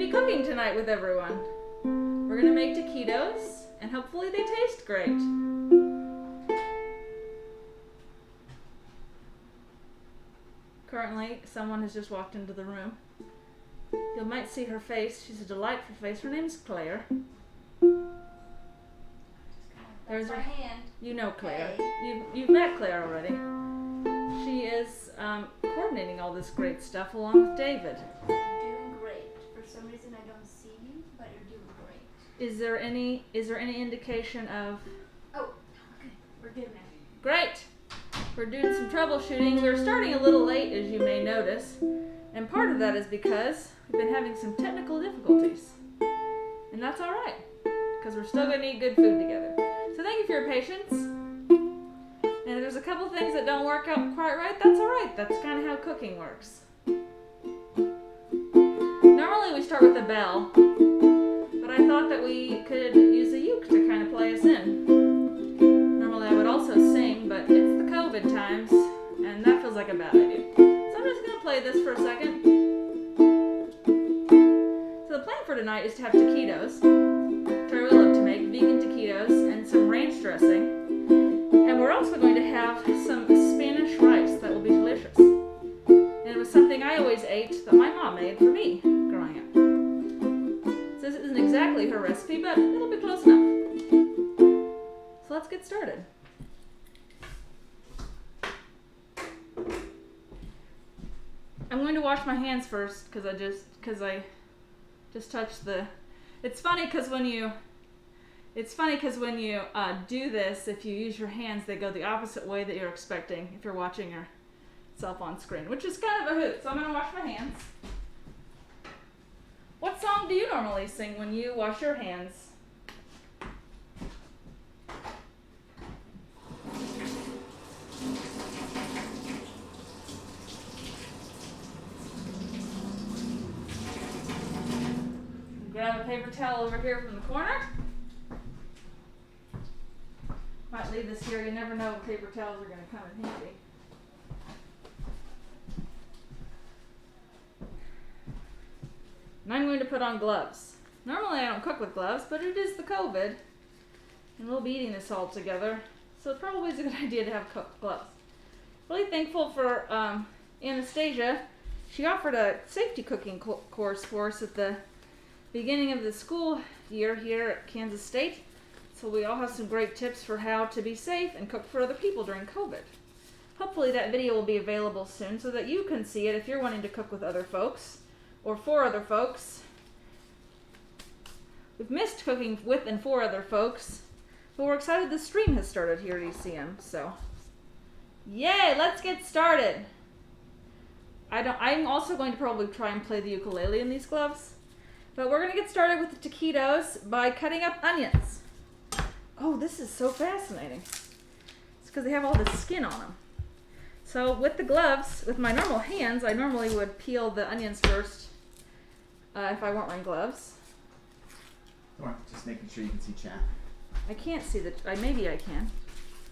be cooking tonight with everyone. We're going to make taquitos, and hopefully they taste great. Currently, someone has just walked into the room. You might see her face. She's a delightful face. Her name's Claire. There's my hand. You know Claire. Hey. You've met Claire already. She is coordinating all this great stuff along with David. You're doing great. For some reason I don't see you, but you're doing great. Is there any indication of? Oh, okay. We're good now. Great. We're doing some troubleshooting. We're starting a little late, as you may notice, and part of that is because we've been having some technical difficulties, and that's all right, because we're still going to eat good food together. So thank you for your patience. And if there's a couple things that don't work out quite right, that's all right. That's kind of how cooking works. Normally we start with a bell, but I thought that we could use a uke to kind of play us in. Normally I would also sing, but it's the COVID times, and that feels like a bad idea. So I'm just going to play this for a second. So the plan for tonight is to have taquitos, which I really love to make, vegan taquitos, and some ranch dressing. And we're also going to have some Spanish rice that will be delicious. And it was something I always ate that my mom made for me growing up. So this isn't exactly her recipe, but it'll be close enough. So let's get started. I'm going to wash my hands first because I just touched the. It's funny because when you do this, if you use your hands, they go the opposite way that you're expecting if you're watching yourself on screen, which is kind of a hoot. So I'm going to wash my hands. What song do you normally sing when you wash your hands? Grab a paper towel over here from the corner. Might leave this here. You never know when paper towels are going to come in handy. And I'm going to put on gloves. Normally I don't cook with gloves, but it is the COVID. And we'll be eating this all together. So it probably is a good idea to have gloves. Really thankful for Anastasia. She offered a safety cooking course for us at the beginning of the school year here at Kansas State. So we all have some great tips for how to be safe and cook for other people during COVID. Hopefully that video will be available soon so that you can see it if you're wanting to cook with other folks or for other folks. We've missed cooking with and for other folks, but we're excited the stream has started here at ECM. So, yay, let's get started. I'm also going to probably try and play the ukulele in these gloves, but we're going to get started with the taquitos by cutting up onions. Oh, this is so fascinating. It's because they have all this skin on them. So with the gloves, with my normal hands, I normally would peel the onions first if I weren't wearing gloves. Just making sure you can see chat. I can't see maybe I can.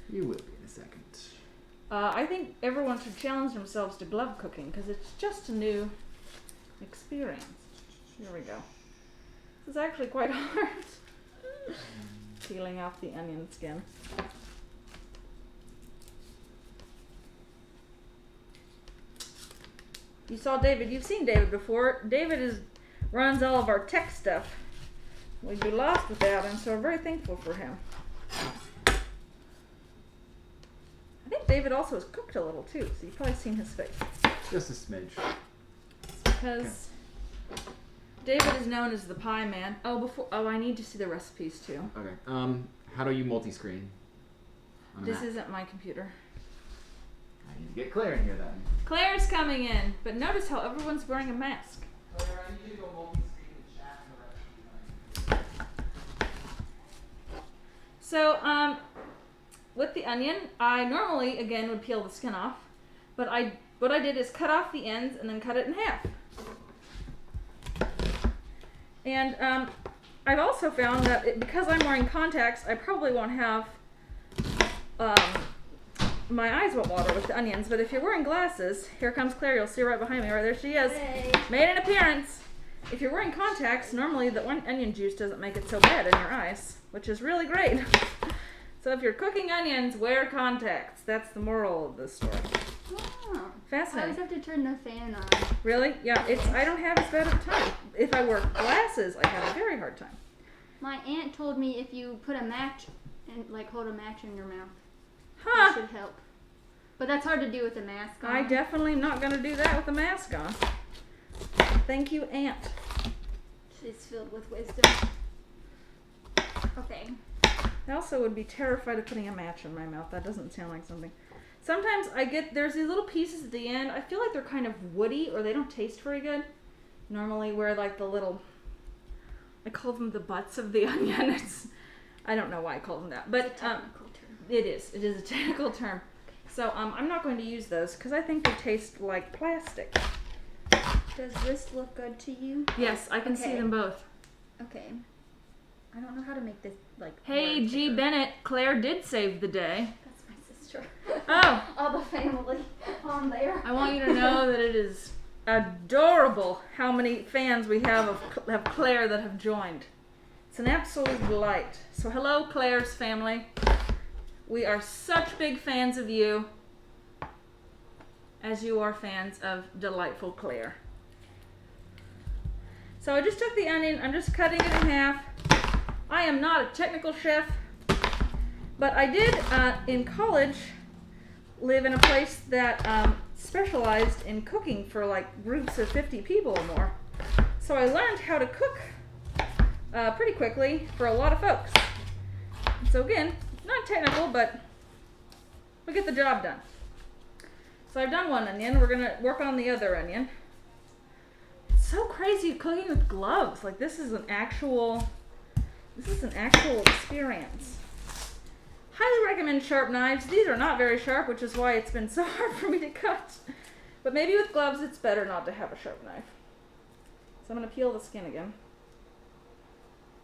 You will be in a second. I think everyone should challenge themselves to glove cooking because it's just a new experience. Here we go. This is actually quite hard. Peeling off the onion skin. You saw David. You've seen David before. David runs all of our tech stuff. We'd be lost without him, so we're very thankful for him. I think David also has cooked a little too, so you've probably seen his face. Just a smidge. Because David is known as the pie man. Oh, I need to see the recipes too. Okay. How do you multi-screen? This isn't my computer. I need to get Claire in here then. Claire's coming in, but notice how everyone's wearing a mask. Claire, I need you to go multi-screen the chat and the recipe. So, with the onion, I normally, again, would peel the skin off, but what I did is cut off the ends and then cut it in half. And I've also found that because I'm wearing contacts, I probably won't have, my eyes won't water with the onions, but if you're wearing glasses, here comes Claire, you'll see her right behind me, right there she is. Hey. Made an appearance. if you're wearing contacts, normally the onion juice doesn't make it so bad in your eyes, which is really great. So if you're cooking onions, wear contacts. That's the moral of this story. Oh. Fascinating. I always have to turn the fan on. Really? Yeah, I don't have as bad of a time. If I wear glasses, I have a very hard time. My aunt told me if you put a match and like hold a match in your mouth, Huh. it should help. But that's hard to do with a mask on. I definitely am not going to do that with a mask on. Thank you, Aunt. She's filled with wisdom. Okay. I also would be terrified of putting a match in my mouth. That doesn't sound like something. Sometimes there's these little pieces at the end. I feel like they're kind of woody or they don't taste very good. Normally where like the little, I call them the butts of the onion. I don't know why I call them that, but It's a technical term. it is a technical term. So I'm not going to use those because I think they taste like plastic. Does this look good to you? Yes, I can see Okay. them both. Okay. I don't know how to make this like. Hey, work G. here. Bennett, Claire did save the day. That's my sister. Oh. All the family on there. I want you to know that it is adorable how many fans we have of Claire that have joined. It's an absolute delight. So hello, Claire's family. We are such big fans of you as you are fans of delightful Claire. So I just took the onion, I'm just cutting it in half. I am not a technical chef, but I did in college live in a place that specialized in cooking for like groups of 50 people or more. So I learned how to cook pretty quickly for a lot of folks. So again, not technical, but we get the job done. So I've done one onion. We're gonna work on the other onion. It's so crazy cooking with gloves. Like this is an actual experience. Highly recommend sharp knives. These are not very sharp, which is why it's been so hard for me to cut. But maybe with gloves, it's better not to have a sharp knife. So I'm gonna peel the skin again.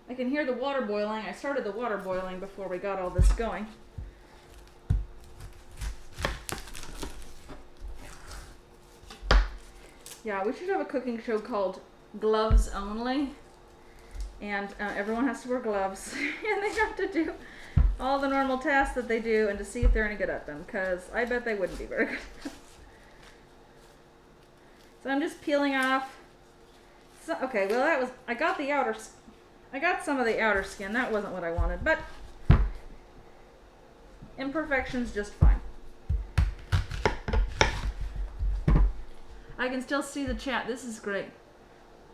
I can hear the water boiling. I started the water boiling before we got all this going. Yeah, we should have a cooking show called Gloves Only. And everyone has to wear gloves. And they have to do all the normal tasks that they do and to see if they're any good at them. Because I bet they wouldn't be very good at them. So I'm just peeling off. So, okay, well I got some of the outer skin. That wasn't what I wanted, but imperfection's just fine. I can still see the chat. This is great.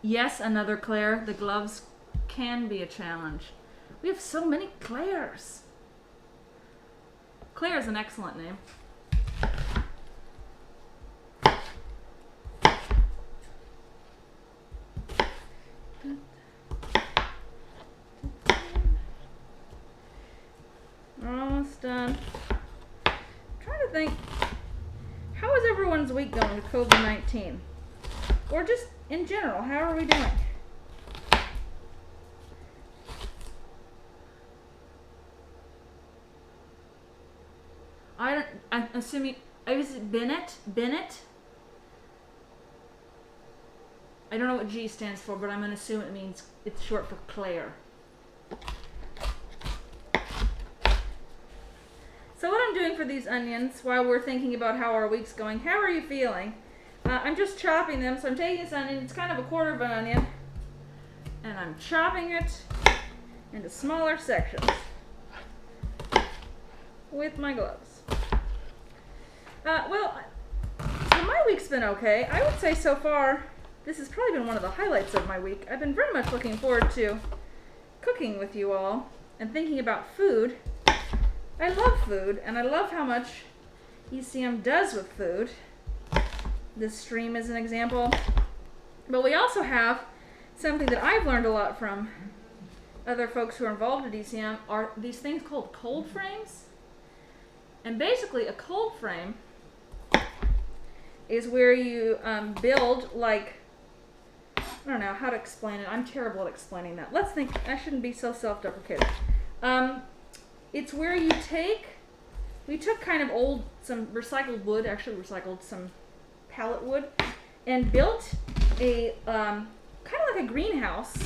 Yes, another Claire. The gloves can be a challenge. We have so many Claires. Claire is an excellent name. We're almost done. I'm trying to think, how is everyone's week going with COVID-19? Or just in general, how are we doing? I'm assuming, is it Bennett? Bennett? I don't know what G stands for, but I'm going to assume it means it's short for Claire. So what I'm doing for these onions, while we're thinking about how our week's going, how are you feeling? I'm just chopping them, so I'm taking this onion, it's kind of a quarter of an onion, and I'm chopping it into smaller sections with my gloves. So my week's been okay. I would say so far, this has probably been one of the highlights of my week. I've been very much looking forward to cooking with you all and thinking about food. I love food, and I love how much ECM does with food. This stream is an example. But we also have something that I've learned a lot from other folks who are involved at ECM are these things called cold frames. And basically a cold frame is where you build like, I don't know how to explain it. I'm terrible at explaining that. Let's think, I shouldn't be so self-deprecating. It's where we took kind of some recycled wood, actually recycled some pallet wood, and built a, kind of like like a greenhouse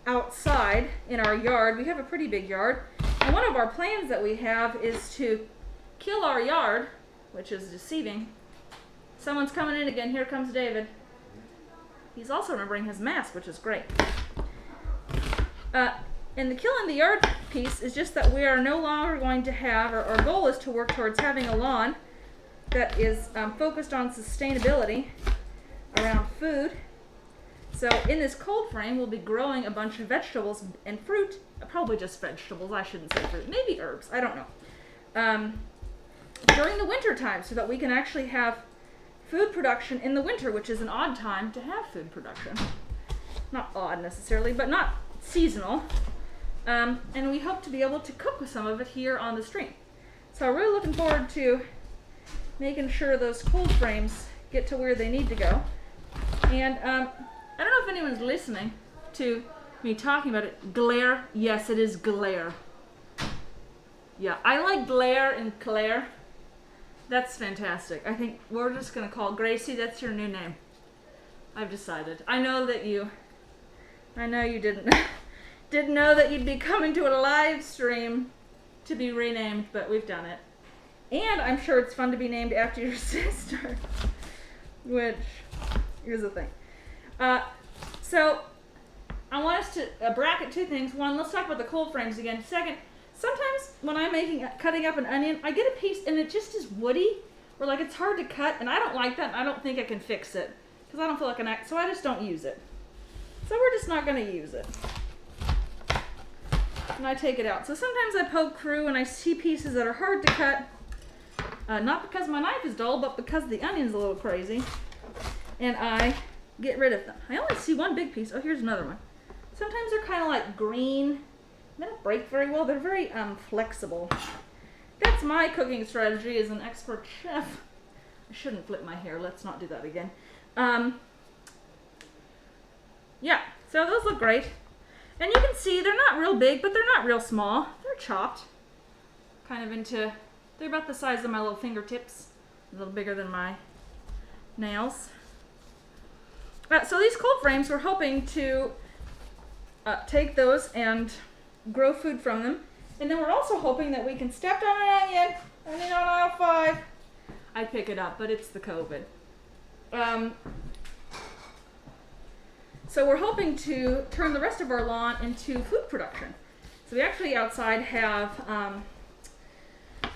outside in our yard. We have a pretty big yard. And one of our plans that we have is to kill our yard, which is deceiving. Someone's coming in again. Here comes David. He's also remembering his mask, which is great. And the killing the yard piece is just that we are no longer going to have, or our goal is to work towards having a lawn that is focused on sustainability around food. So in this cold frame, we'll be growing a bunch of vegetables and fruit, probably just vegetables, I shouldn't say fruit, maybe herbs, I don't know. During the winter time, so that we can actually have food production in the winter, which is an odd time to have food production. Not odd necessarily, but not seasonal. And we hope to be able to cook with some of it here on the stream. So we're really looking forward to making sure those cold frames get to where they need to go. And I don't know if anyone's listening to me talking about it. Glare, yes, it is glare. Yeah, I like glare and Claire. That's fantastic. I think we're just going to call Gracie, that's your new name. I've decided. I know you didn't didn't know that you'd be coming to a live stream to be renamed, but we've done it. And I'm sure it's fun to be named after your sister. Which, here's the thing. So, I want us to bracket two things. One, let's talk about the cold frames again. Second, sometimes when I'm cutting up an onion, I get a piece and it just is woody, or like it's hard to cut, and I don't like that, and I don't think I can fix it, because I don't feel like an act, so I just don't use it. So we're just not going to use it. And I take it out. So sometimes I poke through and I see pieces that are hard to cut, not because my knife is dull, but because the onion's a little crazy, and I get rid of them. I only see one big piece. Oh, here's another one. Sometimes they're kind of like green. They don't break very well. They're very flexible. That's my cooking strategy as an expert chef. I shouldn't flip my hair. Let's not do that again. Yeah, so those look great. And you can see they're not real big, but they're not real small. They're chopped. Kind of into, they're about the size of my little fingertips. A little bigger than my nails. So these cold frames, we're hoping to take those and grow food from them. And then we're also hoping that we can step on an onion on aisle 5. I'd pick it up, but it's the COVID. So we're hoping to turn the rest of our lawn into food production. So we actually outside have,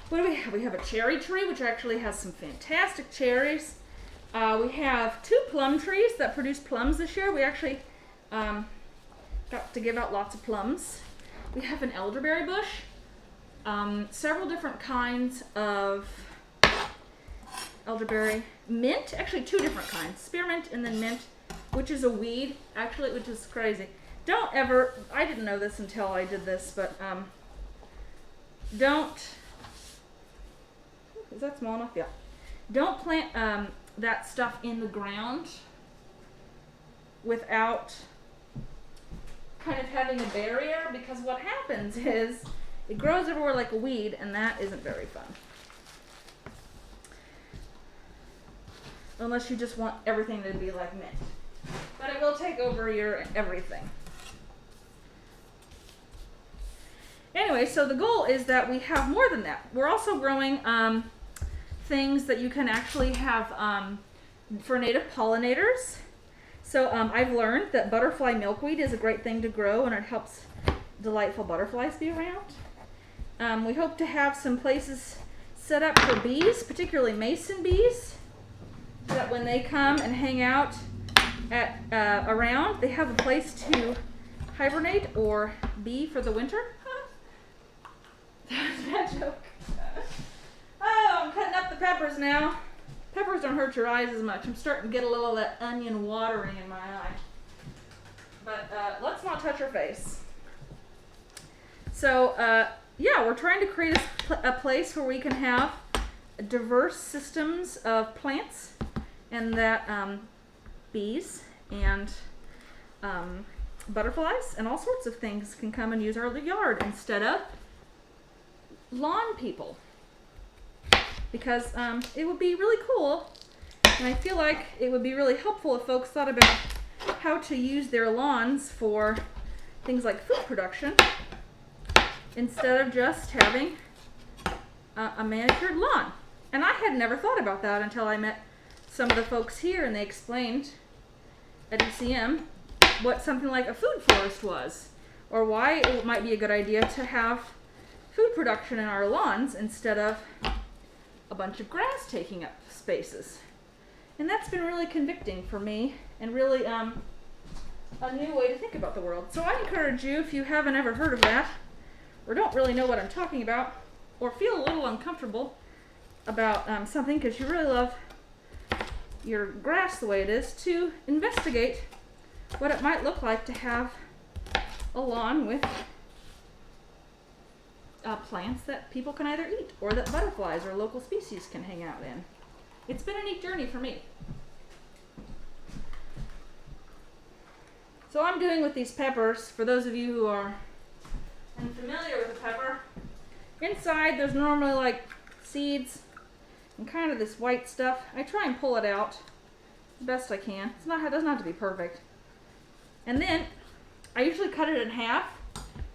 what do we have? We have a cherry tree, which actually has some fantastic cherries. We have 2 plum trees that produced plums this year. We actually got to give out lots of plums. We have an elderberry bush, several different kinds of elderberry, mint, actually 2 different kinds, spearmint and then mint, which is a weed, actually, which is crazy. Don't ever, I didn't know this until I did this, but don't, is that small enough? Yeah. Don't plant that stuff in the ground without kind of having a barrier, because what happens is it grows everywhere like a weed, and that isn't very fun. Unless you just want everything to be like mint. But it will take over your everything. Anyway, so the goal is that we have more than that. We're also growing things that you can actually have for native pollinators. So I've learned that butterfly milkweed is a great thing to grow, and it helps delightful butterflies be around. We hope to have some places set up for bees, particularly mason bees, so that when they come and hang out around, they have a place to hibernate or bee for the winter. That was a bad joke. Oh, I'm cutting up the peppers now. Peppers don't hurt your eyes as much. I'm starting to get a little of that onion watering in my eye. But let's not touch her face. So, yeah, we're trying to create a place where we can have diverse systems of plants, and that bees and butterflies and all sorts of things can come and use our yard instead of lawn people. Because it would be really cool, and I feel like it would be really helpful if folks thought about how to use their lawns for things like food production instead of just having a manicured lawn. And I had never thought about that until I met some of the folks here and they explained at ECM what something like a food forest was, or why it might be a good idea to have food production in our lawns instead of a bunch of grass taking up spaces. And that's been really convicting for me and really a new way to think about the world. So I encourage you, if you haven't ever heard of that, or don't really know what I'm talking about, or feel a little uncomfortable about something because you really love your grass the way it is, to investigate what it might look like to have a lawn with plants that people can either eat or that butterflies or local species can hang out in. It's been a neat journey for me. So I'm doing with these peppers, for those of you who are unfamiliar with a pepper, inside there's normally like seeds and kind of this white stuff. I try and pull it out the best I can. It doesn't have to be perfect. And then I usually cut it in half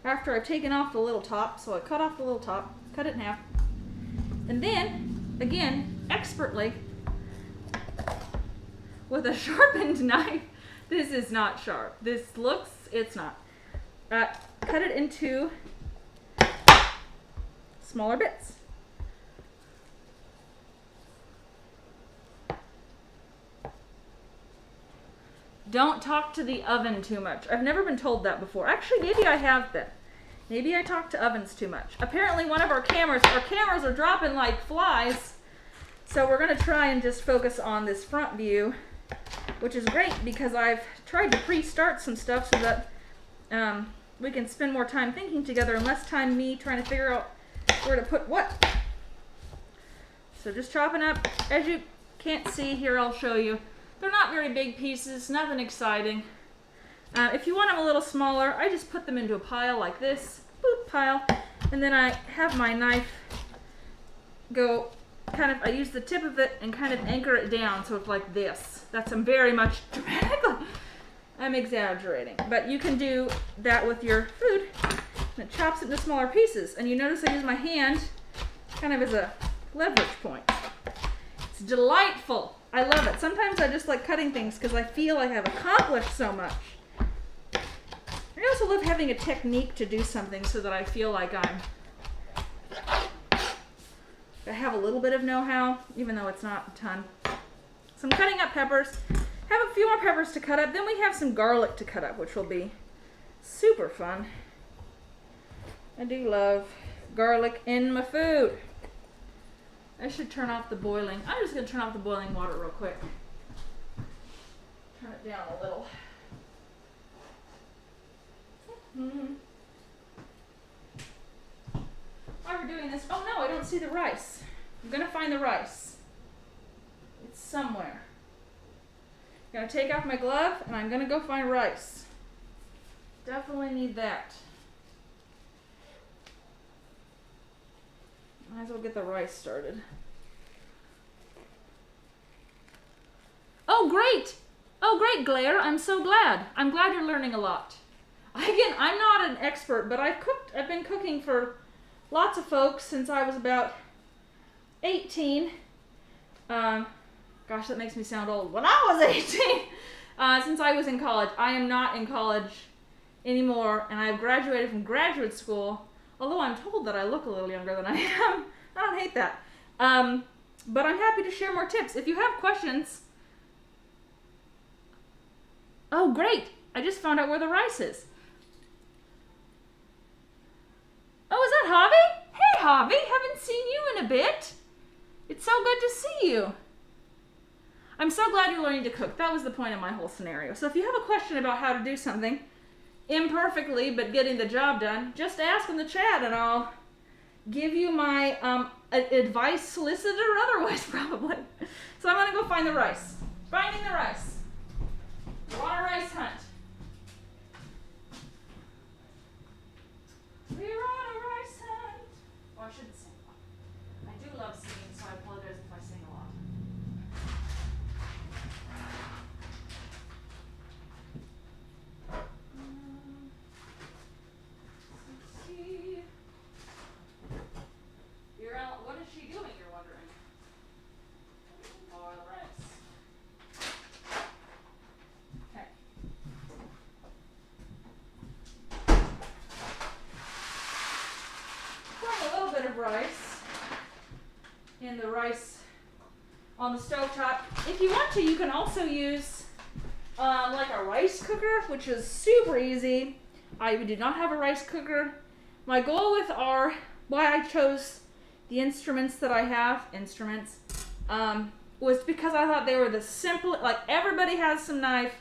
after I've taken off the little top. So I cut off the little top, cut it in half, and then again expertly with a sharpened knife. This is not sharp. It's not. Cut it into smaller bits. Don't talk to the oven too much. I've never been told that before. Actually, maybe I have been. Maybe I talk to ovens too much. Apparently one of our cameras are dropping like flies. So we're gonna try and just focus on this front view, which is great because I've tried to pre-start some stuff so that we can spend more time thinking together and less time me trying to figure out where to put what. So just chopping up. As you can't see here, I'll show you. They're not very big pieces, nothing exciting. If you want them a little smaller, I just put them into a pile like this, boop, pile, and then I have my knife go I use the tip of it and kind of anchor it down so it's like this. I'm very much dramatic. I'm exaggerating, but you can do that with your food. And it chops it into smaller pieces, and you notice I use my hand kind of as a leverage point. It's delightful. I love it. Sometimes I just like cutting things because I feel like I've accomplished so much. I also love having a technique to do something so that I feel like I have a little bit of know-how, even though it's not a ton. So I'm cutting up peppers. Have a few more peppers to cut up. Then we have some garlic to cut up, which will be super fun. I do love garlic in my food. I should turn off the boiling. I'm just going to turn off the boiling water real quick. Turn it down a little. While we're doing this, oh no, I don't see the rice. I'm going to find the rice. It's somewhere. I'm going to take off my glove and I'm going to go find rice. Definitely need that. Might as well get the rice started. Oh, great! Oh, great, Claire. I'm so glad. I'm glad you're learning a lot. Again, I'm not an expert, but I've been cooking for lots of folks since I was about 18. Gosh, that makes me sound old. When I was 18, since I was in college. I am not in college anymore, and I've graduated from graduate school, although I'm told that I look a little younger than I am. I don't hate that. But I'm happy to share more tips. If you have questions... Oh, great. I just found out where the rice is. Oh, is that Javi? Hey, Javi. Haven't seen you in a bit. It's so good to see you. I'm so glad you're learning to cook. That was the point of my whole scenario. So if you have a question about how to do something imperfectly but getting the job done, just ask in the chat and I'll give you my advice, solicited or otherwise, probably. So I'm going to go find the rice. Finding the rice. We're on a rice hunt. We're on a rice hunt. Oh, I shouldn't sing. I do love singing, so I apologize if I sing a lot. the stovetop. If you want to, you can also use like a rice cooker, which is super easy. I do not have a rice cooker. My goal with why I chose the instruments that I have, was because I thought they were the simple, like everybody has some knife.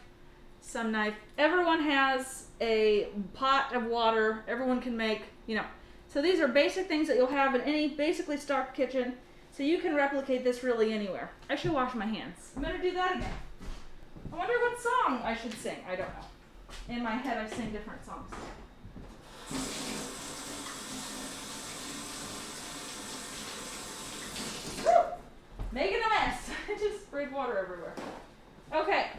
Everyone has a pot of water. Everyone can make, So these are basic things that you'll have in any basically stocked kitchen. So you can replicate this really anywhere. I should wash my hands. I'm gonna do that again. I wonder what song I should sing. I don't know. In my head, I sing different songs. Woo! Making a mess. I just sprayed water everywhere. Okay.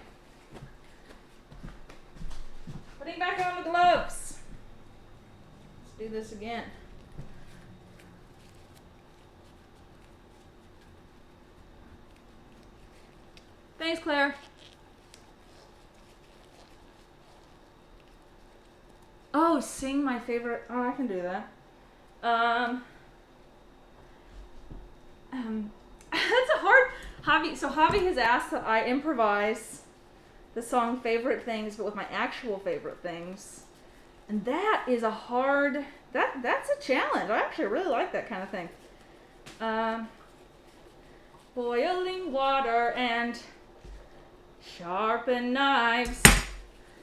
Putting back on the gloves. Let's do this again. Thanks, Claire. Oh, sing my favorite. Oh, I can do that. That's a hard. Javi has asked that I improvise the song "Favorite Things," but with my actual favorite things, and that is a hard. That's a challenge. I actually really like that kind of thing. Boiling water and sharpened knives.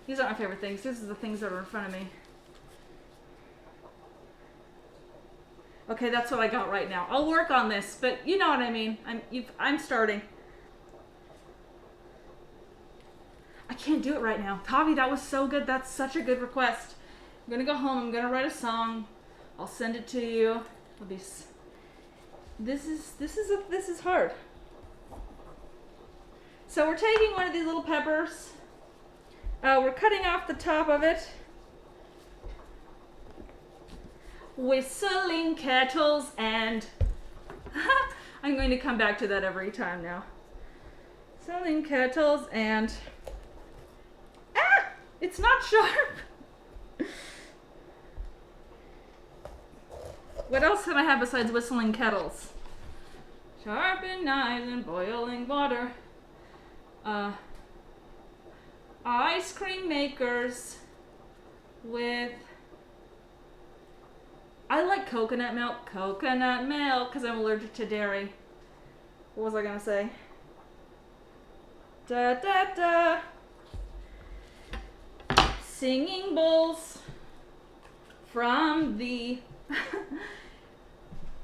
These aren't my favorite things. These are the things that are in front of me. Okay, that's what I got right now. I'll work on this, but you know what I mean. I'm starting. I can't do it right now. Tavi, that was so good. That's such a good request. I'm gonna go home. I'm gonna write a song. I'll send it to you. It'll be. This is hard. So we're taking one of these little peppers. We're cutting off the top of it. Whistling kettles and I'm going to come back to that every time now. Whistling kettles and it's not sharp. What else can I have besides whistling kettles? Sharpened knives and boiling water. Ice cream makers with I like coconut milk, because I'm allergic to dairy. What was I gonna say? Da da da. Singing bowls from the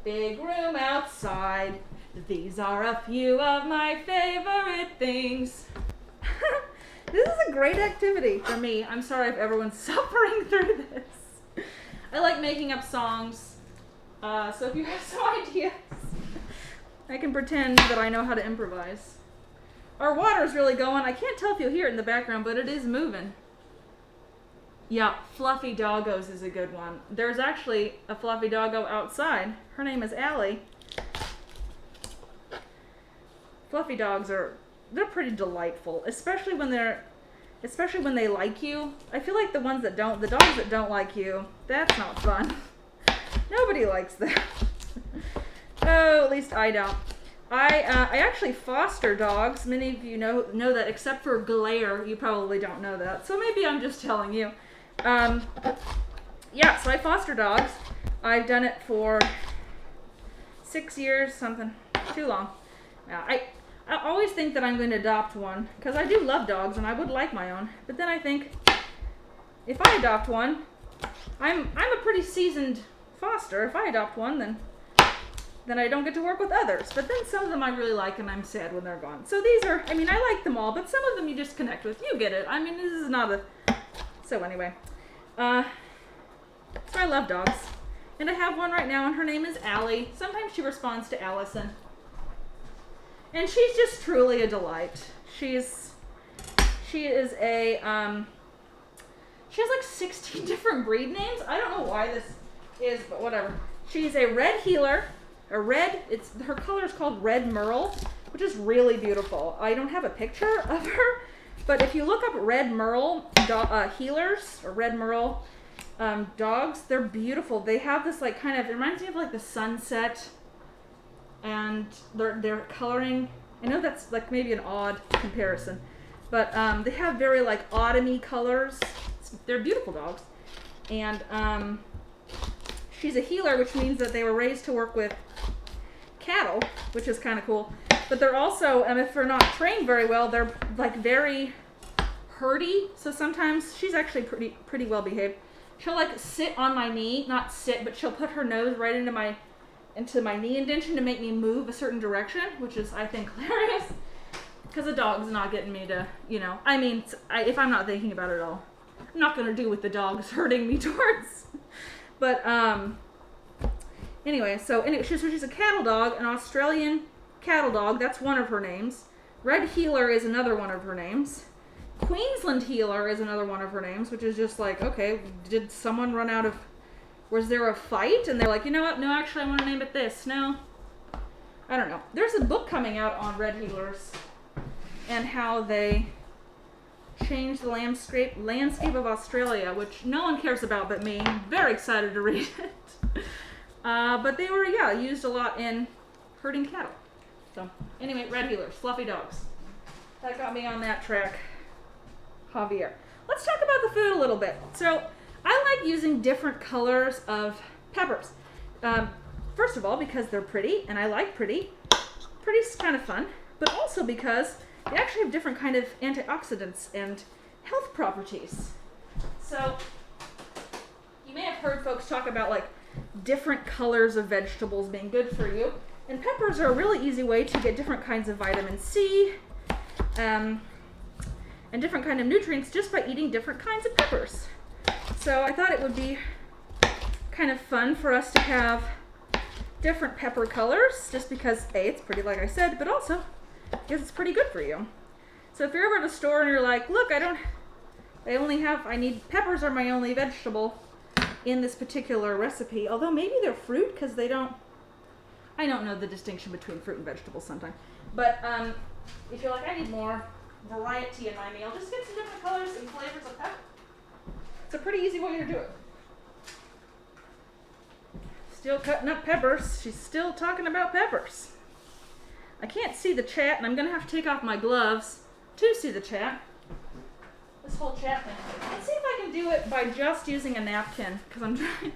big room outside. These are a few of my favorite things. This is a great activity for me. I'm sorry if everyone's suffering through this. I like making up songs. So if you have some ideas, I can pretend that I know how to improvise. Our water's really going. I can't tell if you'll hear it in the background, but it is moving. Yeah, Fluffy Doggos is a good one. There's actually a Fluffy Doggo outside. Her name is Allie. Fluffy dogs they're pretty delightful, especially when they like you. I feel like the dogs that don't like you, that's not fun. Nobody likes that. Oh, at least I don't. I actually foster dogs. Many of you know that, except for Glare. You probably don't know that. So maybe I'm just telling you. Yeah, so I foster dogs. I've done it for 6 years, something. Too long. I always think that I'm going to adopt one, because I do love dogs and I would like my own. But then I think, if I adopt one, I'm a pretty seasoned foster. If I adopt one, then I don't get to work with others. But then some of them I really like and I'm sad when they're gone. So these are, I like them all, but some of them you just connect with. You get it. This is not a... So anyway. So I love dogs. And I have one right now and her name is Allie. Sometimes she responds to Allison. And she's just truly a delight. She is a, she has like 16 different breed names. I don't know why this is, but whatever. She's a red heeler, her color is called Red Merle, which is really beautiful. I don't have a picture of her, but if you look up Red Merle heelers, or Red Merle dogs, they're beautiful. They have this it reminds me of like the sunset, and their coloring I know that's like maybe an odd comparison, but they have very like autumny colors. They're beautiful dogs. And she's a healer, which means that they were raised to work with cattle, which is kind of cool. But they're also, if they're not trained very well, they're like very herdy. So sometimes she's actually pretty well behaved. She'll like sit on my knee, not sit, but she'll put her nose right into my knee indentation to make me move a certain direction, which is, I think, hilarious. Because a dog's not getting me to, if I'm not thinking about it at all, I'm not going to do what the dog's hurting me towards. But anyway, she's a cattle dog, an Australian cattle dog. That's one of her names. Red Heeler is another one of her names. Queensland Heeler is another one of her names, which is just like, okay, did someone run out of... Was there a fight? And they're like, you know what? No, actually, I want to name it this. No. I don't know. There's a book coming out on Red Heelers and how they changed the landscape of Australia, which no one cares about but me. I'm very excited to read it. But they were, used a lot in herding cattle. So, anyway, Red Heelers, fluffy dogs. That got me on that track. Javier. Let's talk about the food a little bit. So, I like using different colors of peppers. First of all, because they're pretty, and I like pretty. Pretty's kind of fun, but also because they actually have different kind of antioxidants and health properties. So, you may have heard folks talk about like different colors of vegetables being good for you, and peppers are a really easy way to get different kinds of vitamin C, and different kind of nutrients just by eating different kinds of peppers. So I thought it would be kind of fun for us to have different pepper colors, just because A, it's pretty like I said, but also because it's pretty good for you. So if you're ever at a store and you're like, look, I need peppers are my only vegetable in this particular recipe, although maybe they're fruit because I don't know the distinction between fruit and vegetables sometimes. But if you're like, I need more variety in my meal, just get some different colors and flavors of pepper. It's a pretty easy way to do it. Still cutting up peppers. She's still talking about peppers. I can't see the chat, and I'm going to have to take off my gloves to see the chat. This whole chat thing. Let's see if I can do it by just using a napkin, because I'm trying.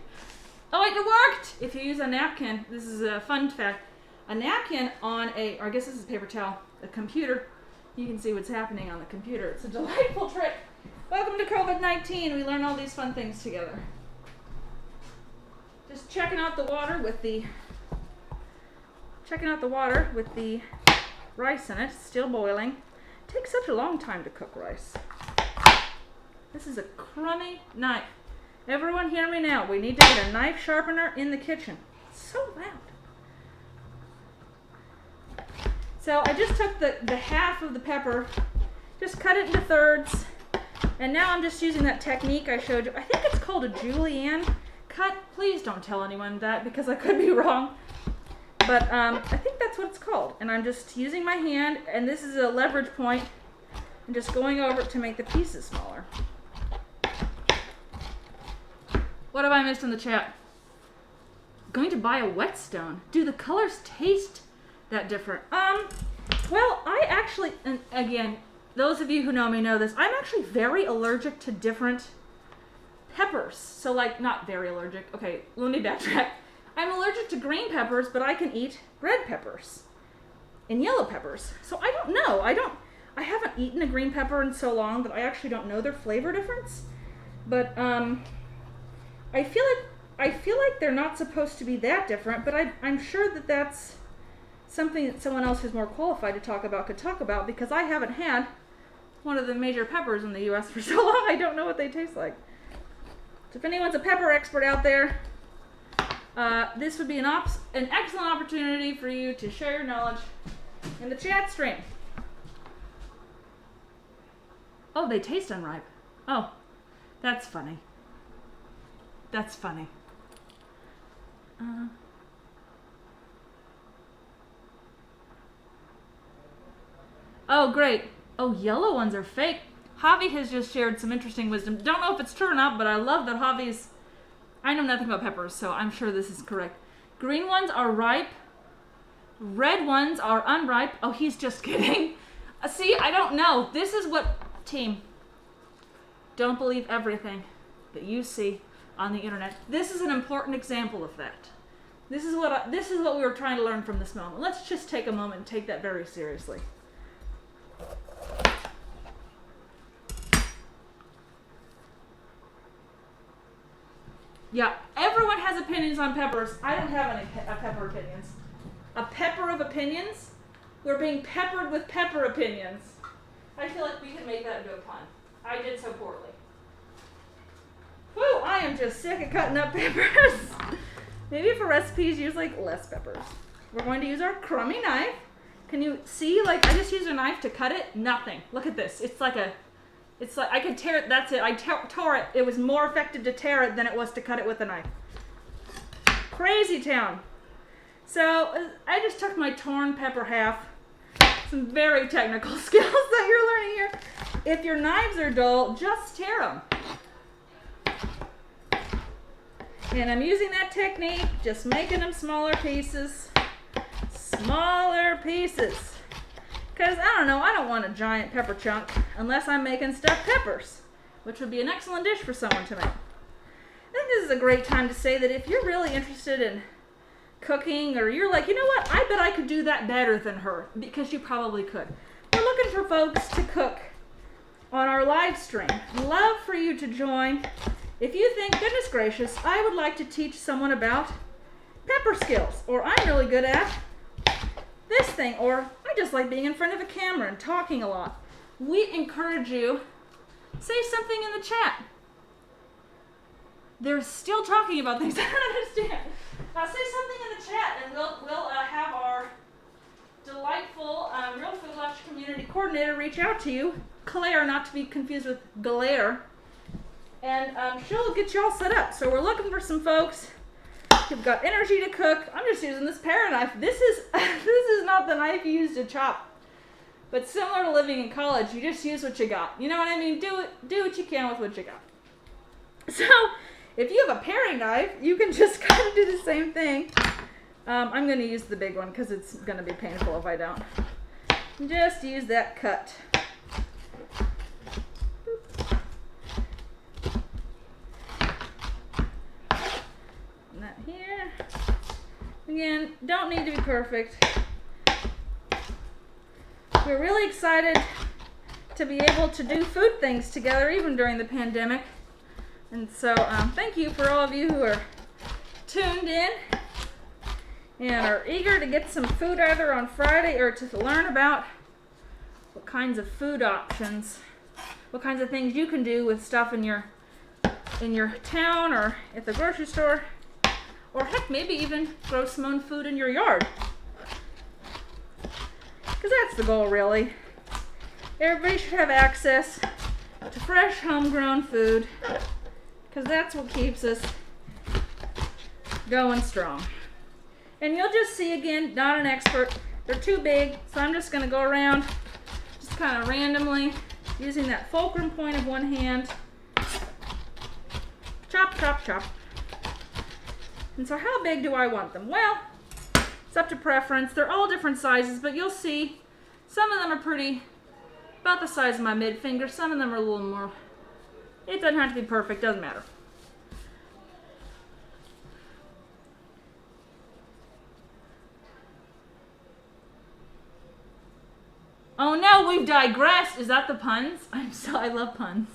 Oh, it worked! If you use a napkin, this is a fun fact. A napkin on or I guess this is a paper towel, a computer. You can see what's happening on the computer. It's a delightful trick. Welcome to COVID-19. We learn all these fun things together. Just checking out the water with the rice in it, still boiling. It takes such a long time to cook rice. This is a crummy knife. Everyone hear me now. We need to get a knife sharpener in the kitchen. It's so loud. So I just took the half of the pepper, just cut it into thirds, and now I'm just using that technique I showed you. I think it's called a julienne cut. Please don't tell anyone that because I could be wrong. But I think that's what it's called. And I'm just using my hand, and this is a leverage point, and just going over it to make the pieces smaller. What have I missed in the chat? Going to buy a whetstone. Do the colors taste that different? Well, I actually, and again, those of you who know me know this, I'm actually very allergic to different peppers. So like, not very allergic. Okay, let me backtrack. I'm allergic to green peppers, but I can eat red peppers and yellow peppers. So I don't know. I haven't eaten a green pepper in so long that I actually don't know their flavor difference. But I feel like they're not supposed to be that different, but I'm sure that that's something that someone else who's more qualified to talk about could talk about, because I haven't had one of the major peppers in the U.S. for so long, I don't know what they taste like. So if anyone's a pepper expert out there, this would be an excellent opportunity for you to share your knowledge in the chat stream. Oh, they taste unripe. Oh, that's funny. That's funny. Oh, great. Oh, yellow ones are fake. Javi has just shared some interesting wisdom. Don't know if it's true or not, but I love that Javi's... I know nothing about peppers, so I'm sure this is correct. Green ones are ripe. Red ones are unripe. Oh, he's just kidding. See, I don't know. This is what, team, don't believe everything that you see on the internet. This is an important example of that. This is what we were trying to learn from this moment. Let's just take a moment and take that very seriously. Yeah, everyone has opinions on peppers. I don't have any pepper opinions. A pepper of opinions? We're being peppered with pepper opinions. I feel like we can make that into a pun. I did so poorly. Whew, I am just sick of cutting up peppers. Maybe for recipes, use like less peppers. We're going to use our crummy knife. Can you see, like, I just used a knife to cut it? Nothing. Look at this. It's like I could tear it. That's it. I tore it. It was more effective to tear it than it was to cut it with a knife. Crazy town. So I just took my torn pepper half. Some very technical skills that you're learning here. If your knives are dull, just tear them. And I'm using that technique, just making them smaller pieces. Smaller pieces. Because, I don't know, I don't want a giant pepper chunk unless I'm making stuffed peppers, which would be an excellent dish for someone to make. I think this is a great time to say that if you're really interested in cooking, or you're like, you know what, I bet I could do that better than her, because you probably could. We're looking for folks to cook on our live stream. Love for you to join. If you think, goodness gracious, I would like to teach someone about pepper skills, or I'm really good at this thing, or I just like being in front of a camera and talking a lot, we encourage you, say something in the chat. They're still talking about things I don't understand. Say something in the chat, and we'll have our delightful Real Food Lunch community coordinator reach out to you, Claire, not to be confused with Galaire, and she'll get you all set up. So we're looking for some folks who've got energy to cook. I'm just using this paring knife. This is not the knife you use to chop, but similar to living in college, you just use what you got. You know what I mean? Do what you can with what you got. So if you have a paring knife, you can just kind of do the same thing. I'm going to use the big one because it's going to be painful if I don't. Just use that cut. And that here. Again, don't need to be perfect. We're really excited to be able to do food things together even during the pandemic. And so thank you for all of you who are tuned in and are eager to get some food either on Friday or to learn about what kinds of food options, what kinds of things you can do with stuff in your town or at the grocery store, or heck, maybe even grow some own food in your yard. Because that's the goal, really. Everybody should have access to fresh, homegrown food, because that's what keeps us going strong. And you'll just see, again, not an expert. They're too big, so I'm just going to go around just kind of randomly using that fulcrum point of one hand. Chop, chop, chop. And so how big do I want them? Well, it's up to preference. They're all different sizes, but you'll see some of them are pretty, about the size of my mid finger. Some of them are a little more. It doesn't have to be perfect, doesn't matter. Oh no, we've digressed. Is that the puns? I love puns.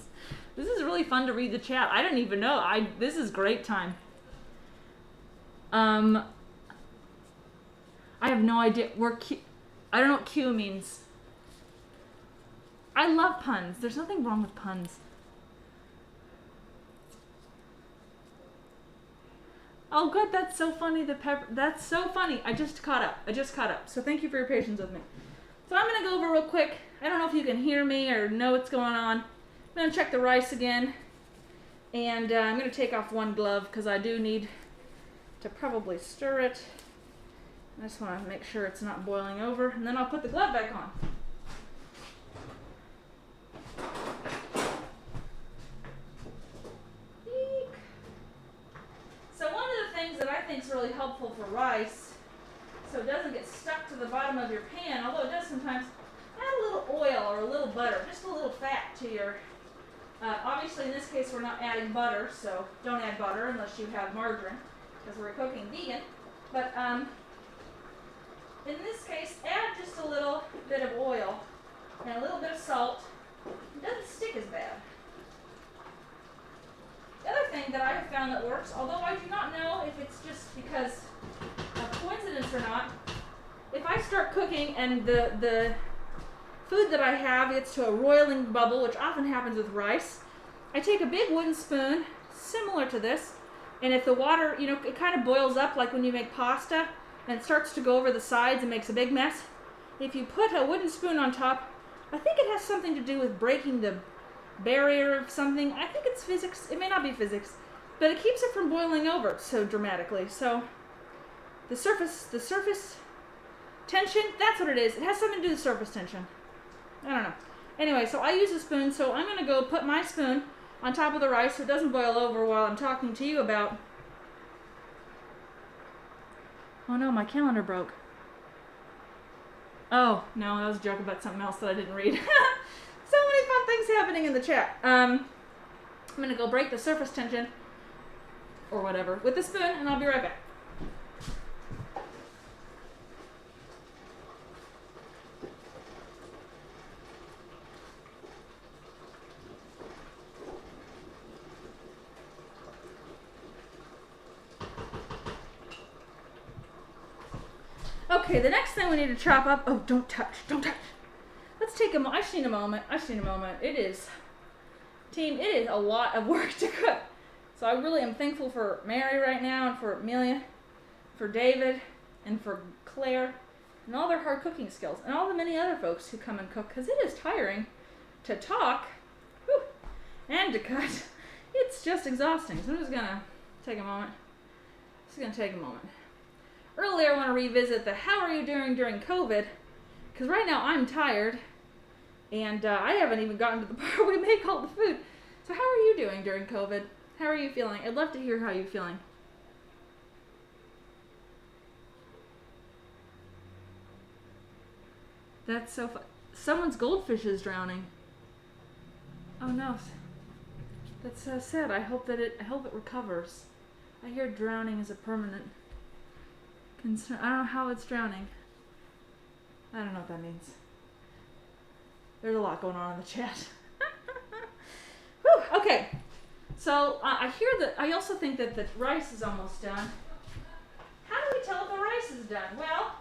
This is really fun to read the chat. I don't even know. This is great time. I have no idea. I don't know what Q means. I love puns. There's nothing wrong with puns. Oh, good. That's so funny. That's so funny. I just caught up. So thank you for your patience with me. So I'm going to go over real quick. I don't know if you can hear me or know what's going on. I'm going to check the rice again. And I'm going to take off one glove because I do need to probably stir it. I just want to make sure it's not boiling over. And then I'll put the glove back on. So one of the things that I think is really helpful for rice so it doesn't get stuck to the bottom of your pan, although it does sometimes. Add a little oil or a little butter, just a little fat to your, obviously in this case we're not adding butter, so don't add butter unless you have margarine, because we're cooking vegan. But in this case, add just a little bit of oil and a little bit of salt. It doesn't stick as bad. The other thing that I have found that works, although I do not know if it's just because of coincidence or not, if I start cooking and the food that I have gets to a roiling bubble, which often happens with rice, I take a big wooden spoon, similar to this, and if the water, it kind of boils up like when you make pasta, and it starts to go over the sides and makes a big mess. If you put a wooden spoon on top, I think it has something to do with breaking the barrier of something. I think it's physics. It may not be physics, but it keeps it from boiling over so dramatically. So the surface tension, that's what it is. It has something to do with surface tension. I don't know. Anyway, so I use a spoon, so I'm going to go put my spoon on top of the rice so it doesn't boil over while I'm talking to you about... Oh no, my calendar broke. Oh, no, that was a joke about something else that I didn't read. So many fun things happening in the chat. I'm going to go break the surface tension, or whatever, with the spoon, and I'll be right back. Okay, the next thing we need to chop up... Oh, don't touch. Let's take a moment. I just need a moment. It is a lot of work to cook. So I really am thankful for Mary right now, and for Amelia, for David, and for Claire, and all their hard cooking skills, and all the many other folks who come and cook, because it is tiring to talk, and to cut. It's just exhausting. So I'm just going to take a moment. Earlier, I want to revisit the how are you doing during COVID, because right now I'm tired, and I haven't even gotten to the part where we make all the food. So how are you doing during COVID? How are you feeling? I'd love to hear how you're feeling. That's so fun. Someone's goldfish is drowning. Oh no. That's so sad. I hope it recovers. I hear drowning is a permanent concern. I don't know how it's drowning. I don't know what that means. There's a lot going on in the chat. Whew, okay. So I also think that the rice is almost done. How do we tell if the rice is done? Well,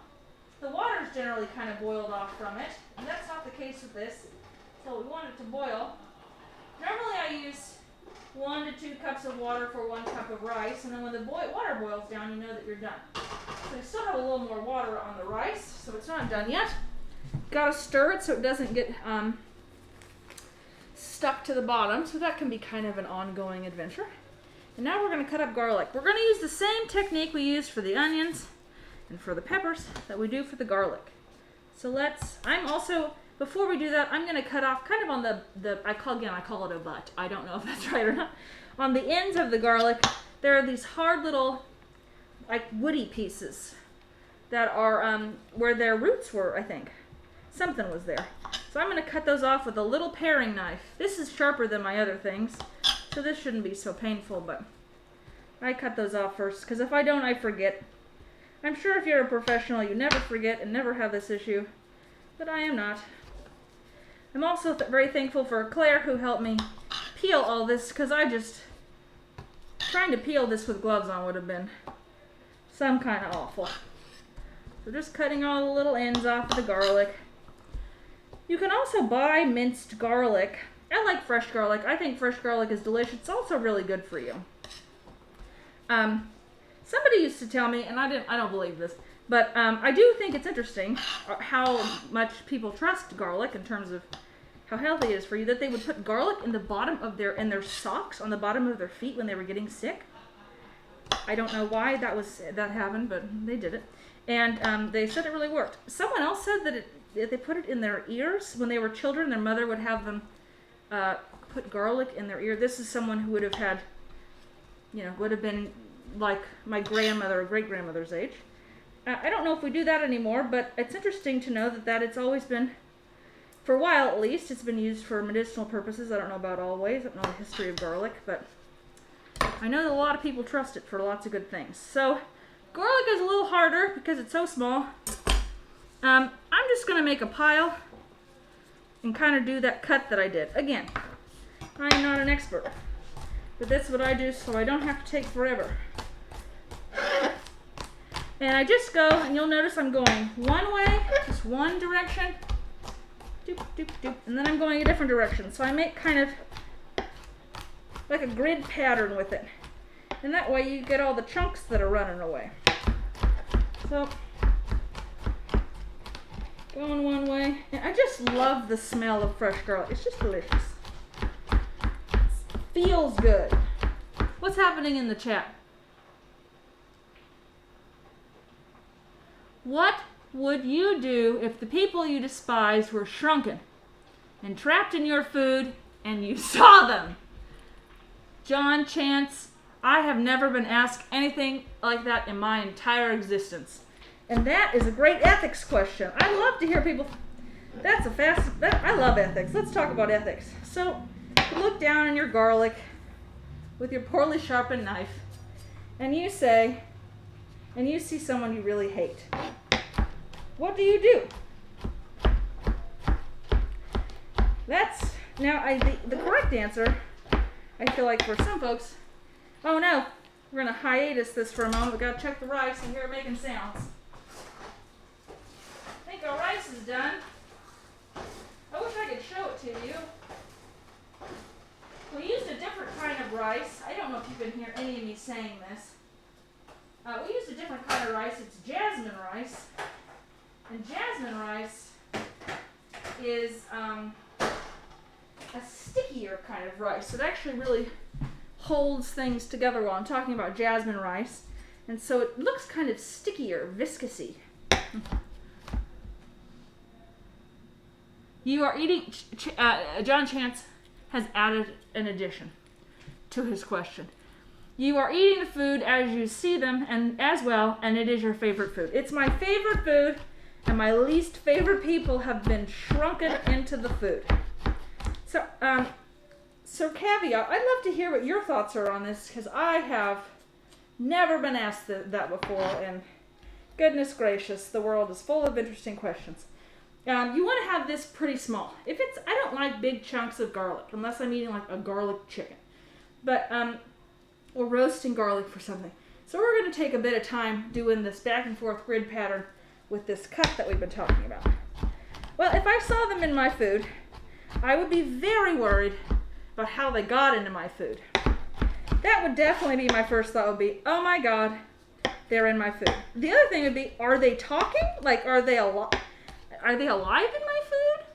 the water's generally kind of boiled off from it, and that's not the case with this. So we want it to boil. Normally I use 1 to 2 cups of water for 1 cup of rice, and then when the water boils down, you know that you're done. So we still have a little more water on the rice, so it's not done yet. Gotta stir it so it doesn't get stuck to the bottom, so that can be kind of an ongoing adventure. And now we're going to cut up garlic. We're going to use the same technique we used for the onions and for the peppers that we do for the garlic. So before we do that, I'm going to cut off kind of on I call it a butt. I don't know if that's right or not. On the ends of the garlic, there are these hard little, like, woody pieces that are where their roots were, I think. Something was there. So I'm going to cut those off with a little paring knife. This is sharper than my other things, so this shouldn't be so painful, but I cut those off first, because if I don't, I forget. I'm sure if you're a professional, you never forget and never have this issue, but I am not. I'm also very thankful for Claire, who helped me peel all this, because trying to peel this with gloves on would have been some kind of awful. So just cutting all the little ends off of the garlic. You can also buy minced garlic. I like fresh garlic. I think fresh garlic is delicious. It's also really good for you. Somebody used to tell me, and I don't believe this, but I do think it's interesting how much people trust garlic in terms of how healthy it is for you, that they would put garlic in the bottom of their socks, on the bottom of their feet when they were getting sick. I don't know why that happened, but they did it. And they said it really worked. Someone else said that they put it in their ears when they were children. Their mother would have them put garlic in their ear. This is someone who would have been like my grandmother or great-grandmother's age. I don't know if we do that anymore, but it's interesting to know that it's always been, for a while at least, it's been used for medicinal purposes. I don't know about always. I don't know the history of garlic, but I know that a lot of people trust it for lots of good things. So garlic is a little harder because it's so small. I'm just going to make a pile and kind of do that cut that I did. Again, I'm not an expert, but that's what I do so I don't have to take forever. And I just go, and you'll notice I'm going one way, just one direction, doop, doop, doop, and then I'm going a different direction. So I make kind of like a grid pattern with it. And that way you get all the chunks that are running away. So, going one way. And I just love the smell of fresh garlic. It's just delicious. Feels good. What's happening in the chat? What would you do if the people you despise were shrunken and trapped in your food and you saw them? John Chance, I have never been asked anything like that in my entire existence. And that is a great ethics question. I love to hear people. I love ethics. Let's talk about ethics. So, you look down on your garlic with your poorly sharpened knife, and you say, and you see someone you really hate. What do you do? The correct answer, I feel like for some folks, oh no, we're going to hiatus this for a moment. We've got to check the rice and hear it making sounds. I think our rice is done. I wish I could show it to you. We used a different kind of rice. I don't know if you can hear any of me saying this. We used a different kind of rice. It's jasmine rice. And jasmine rice is a stickier kind of rice. It actually really holds things together while I'm talking about jasmine rice. And so it looks kind of stickier, viscousy. You are eating, John Chance has added an addition to his question. You are eating the food as you see them and as well, and it is your favorite food. It's my favorite food, and my least favorite people have been shrunken into the food. So caveat, I'd love to hear what your thoughts are on this, because I have never been asked that before, and goodness gracious, the world is full of interesting questions. You want to have this pretty small. I don't like big chunks of garlic, unless I'm eating like a garlic chicken. But, or roasting garlic for something. So we're going to take a bit of time doing this back and forth grid pattern with this cut that we've been talking about. Well, if I saw them in my food, I would be very worried about how they got into my food. That would definitely be my first thought would be, oh my God, they're in my food. The other thing would be, are they talking? Like, are they alive in my food?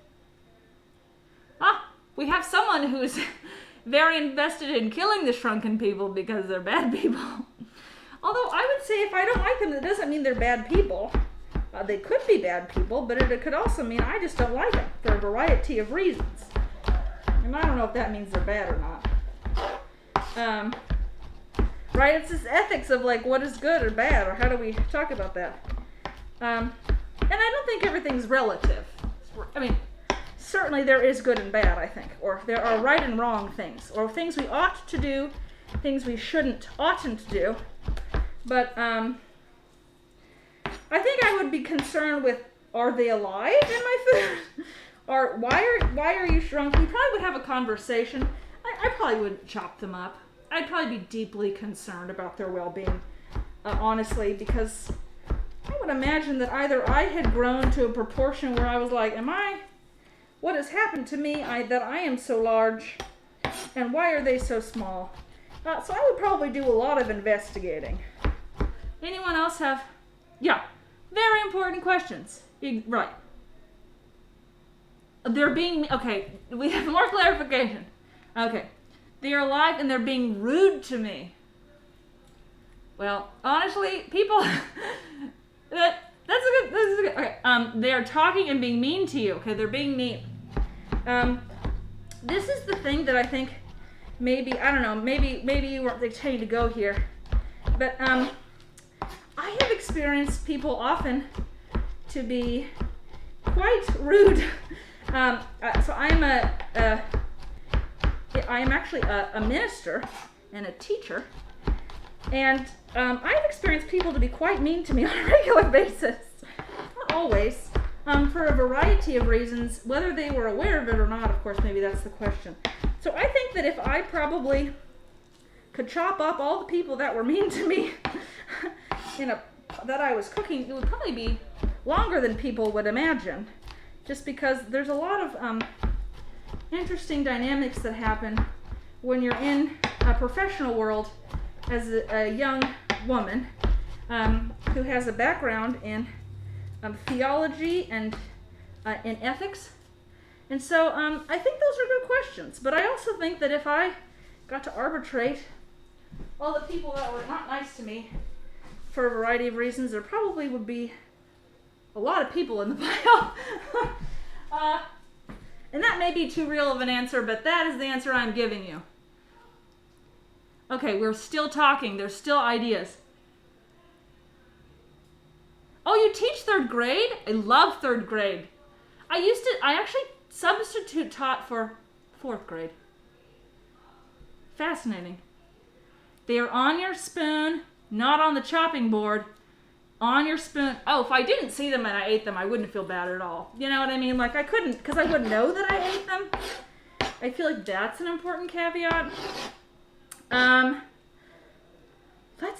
We have someone who's very invested in killing the shrunken people because they're bad people. Although I would say if I don't like them, that doesn't mean they're bad people. They could be bad people, but it could also mean I just don't like them for a variety of reasons. And I don't know if that means they're bad or not. Right? It's this ethics of like what is good or bad, or how do we talk about that? And I don't think everything's relative. I mean, certainly there is good and bad, I think. Or there are right and wrong things. Or things we ought to do, things we oughtn't to do. But I think I would be concerned with, are they alive in my food? Or why are you shrunk? We probably would have a conversation. I probably wouldn't chop them up. I'd probably be deeply concerned about their well-being, honestly, because I would imagine that either I had grown to a proportion where I was like, what has happened to me that I am so large, and why are they so small? So I would probably do a lot of investigating. Anyone else have? Yeah, very important questions. Right. Okay, we have more clarification. Okay, they are alive and they're being rude to me. Well, honestly, people, this is good. Okay, they are talking and being mean to you. Okay, they're being mean. This is the thing that I think maybe you weren't intending to go here, but I have experienced people often to be quite rude. So I am actually a minister and a teacher, and I've experienced people to be quite mean to me on a regular basis. Not always, for a variety of reasons, whether they were aware of it or not, of course, maybe that's the question. So I think that if I probably could chop up all the people that were mean to me that I was cooking, it would probably be longer than people would imagine, just because there's a lot of interesting dynamics that happen when you're in a professional world as a young woman who has a background in theology and in ethics. And so I think those are good questions, but I also think that if I got to arbitrate all the people that were not nice to me for a variety of reasons, there probably would be a lot of people in the pile. And that may be too real of an answer, but that is the answer I'm giving you. Okay, we're still talking. There's still ideas. Oh, you teach 3rd grade? I love 3rd grade. I actually substitute taught for 4th grade. Fascinating. They are on your spoon, not on the chopping board. On your spoon. Oh, if I didn't see them and I ate them, I wouldn't feel bad at all. You know what I mean? Like I couldn't, because I wouldn't know that I ate them. I feel like that's an important caveat. That's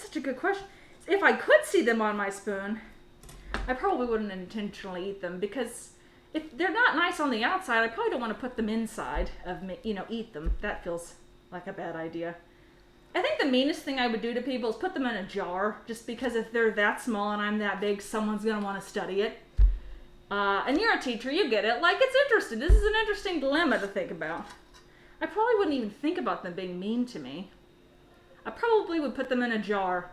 such a good question. If I could see them on my spoon, I probably wouldn't intentionally eat them, because if they're not nice on the outside, I probably don't want to put them inside of me, eat them. That feels like a bad idea. I think the meanest thing I would do to people is put them in a jar, just because if they're that small and I'm that big, someone's going to want to study it. And you're a teacher, you get it. Like, it's interesting. This is an interesting dilemma to think about. I probably wouldn't even think about them being mean to me. I probably would put them in a jar.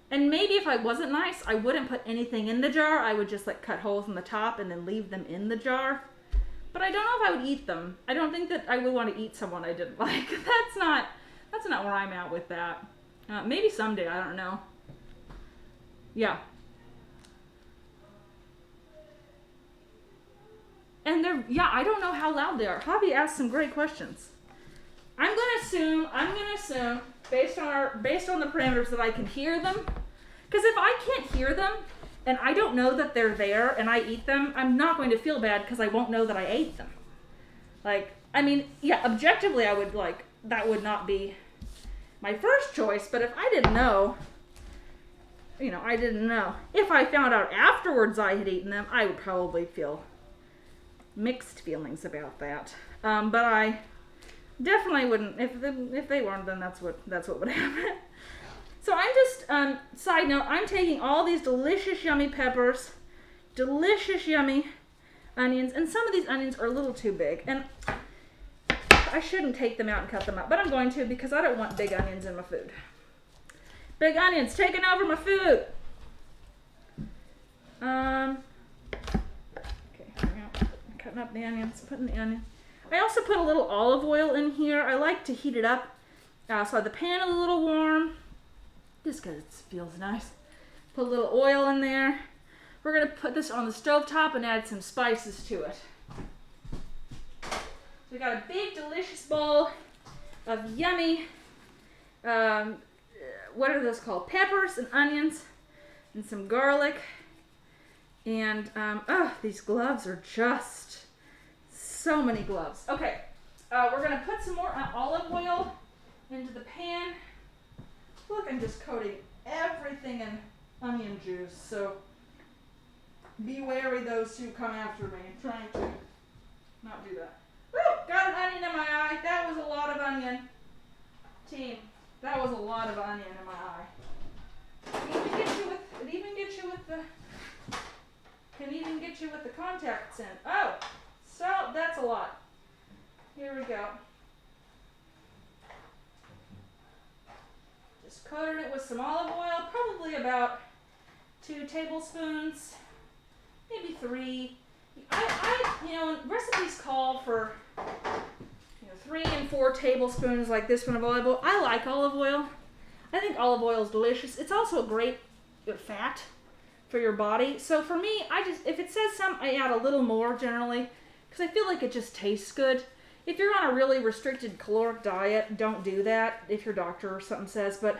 And maybe if I wasn't nice, I wouldn't put anything in the jar. I would just cut holes in the top and then leave them in the jar. But I don't know if I would eat them. I don't think that I would want to eat someone I didn't like. That's not where I'm at with that. Maybe someday, I don't know. Yeah. And I don't know how loud they are. Javi asked some great questions. I'm gonna assume, based on the parameters, that I can hear them. Because if I can't hear them, and I don't know that they're there, and I eat them, I'm not going to feel bad because I won't know that I ate them. Objectively, I would that would not be my first choice, but if I didn't know, I didn't know. If I found out afterwards I had eaten them, I would probably feel mixed feelings about that. But I definitely wouldn't, if they weren't, then that's what would happen. So I'm just, side note, I'm taking all these delicious, yummy peppers, delicious, yummy onions, and some of these onions are a little too big, and I shouldn't take them out and cut them up, but I'm going to, because I don't want big onions in my food. Big onions taking over my food. Okay, here we go. Cutting up the onions, putting the onion. I also put a little olive oil in here. I like to heat it up, so the pan is a little warm, just because it feels nice. Put a little oil in there. We're going to put this on the stovetop and add some spices to it. We got a big, delicious bowl of yummy, what are those called? Peppers and onions and some garlic. And, these gloves are just so many gloves. Okay, we're going to put some more olive oil into the pan. Look, I'm just coating everything in onion juice, so be wary those who come after me. I'm trying to not do that. Woo! Got an onion in my eye. That was a lot of onion. Team, that was a lot of onion in my eye. It even get you with the contacts in. Oh, so that's a lot. Here we go. Just coated it with some olive oil, probably about 2 tablespoons, maybe 3. Recipes call for 3 and 4 tablespoons like this one of olive oil. I like olive oil. I think olive oil is delicious. It's also a great fat for your body. So for me, if it says some, I add a little more generally because I feel like it just tastes good. If you're on a really restricted caloric diet, don't do that if your doctor or something says. But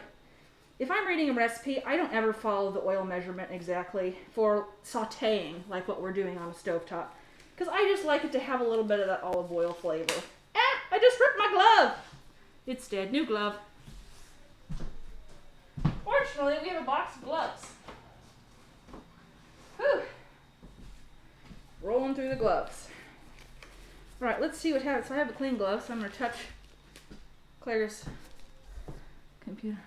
if I'm reading a recipe, I don't ever follow the oil measurement exactly for sauteing like what we're doing on a stovetop. Because I just like it to have a little bit of that olive oil flavor. I just ripped my glove. It's dead. New glove. Fortunately, we have a box of gloves. Whew. Rolling through the gloves. All right, let's see what happens. So I have a clean glove, so I'm going to touch Claire's computer.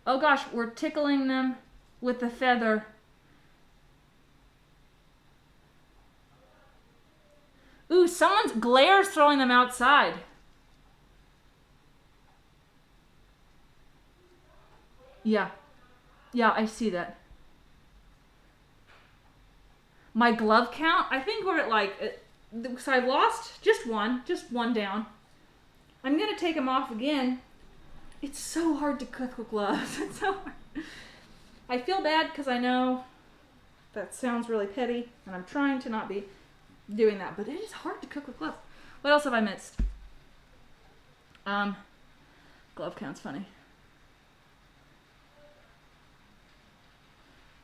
Oh gosh, we're tickling them with the feather. Ooh, someone's Glaire's throwing them outside. Yeah, I see that. My glove count, I think we're at like, so I've lost just one down. I'm gonna take them off again. It's so hard to cook with gloves. It's so hard. I feel bad because I know that sounds really petty, and I'm trying to not be doing that, but it is hard to cook with gloves. What else have I missed? Glove count's funny.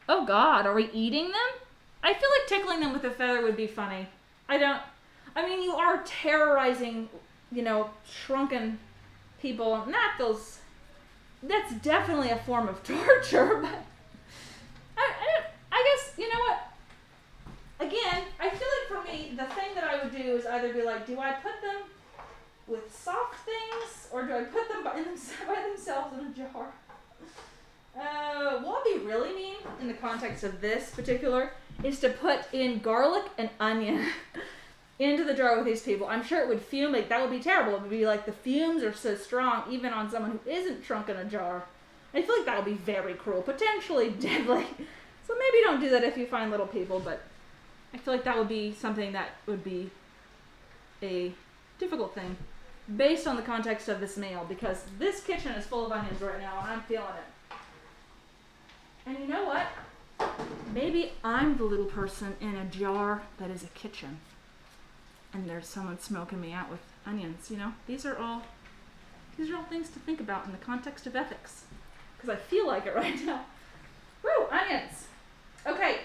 Oh God, are we eating them? I feel like tickling them with a feather would be funny. I mean, you are terrorizing, shrunken people. That's definitely a form of torture, but I guess, you know what? Again, I feel like for me, the thing that I would do is either be like, do I put them with soft things, or do I put them by themselves in a jar? What would be really mean in the context of this particular is to put in garlic and onion into the jar with these people. I'm sure it would fume. Like, that would be terrible. It would be like the fumes are so strong, even on someone who isn't shrunk in a jar. I feel like that would be very cruel, potentially deadly. So maybe don't do that if you find little people, but I feel like that would be something that would be a difficult thing based on the context of this meal, because this kitchen is full of onions right now and I'm feeling it. And you know what? Maybe I'm the little person in a jar that is a kitchen. And there's someone smoking me out with onions, These are all things to think about in the context of ethics. Because I feel like it right now. Woo, onions. Okay.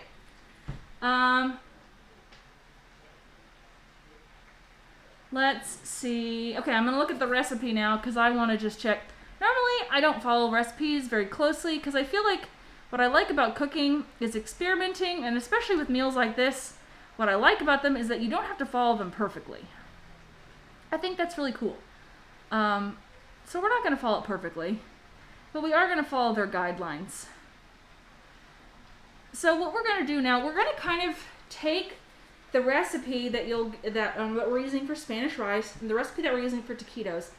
Let's see. Okay, I'm going to look at the recipe now because I want to just check. Normally, I don't follow recipes very closely because I feel like what I like about cooking is experimenting, and especially with meals like this, what I like about them is that you don't have to follow them perfectly. I think that's really cool. So we're not going to follow it perfectly, but we are going to follow their guidelines. So what we're going to do now, we're going to kind of take the recipe that what we're using for Spanish rice and the recipe that we're using for taquitos,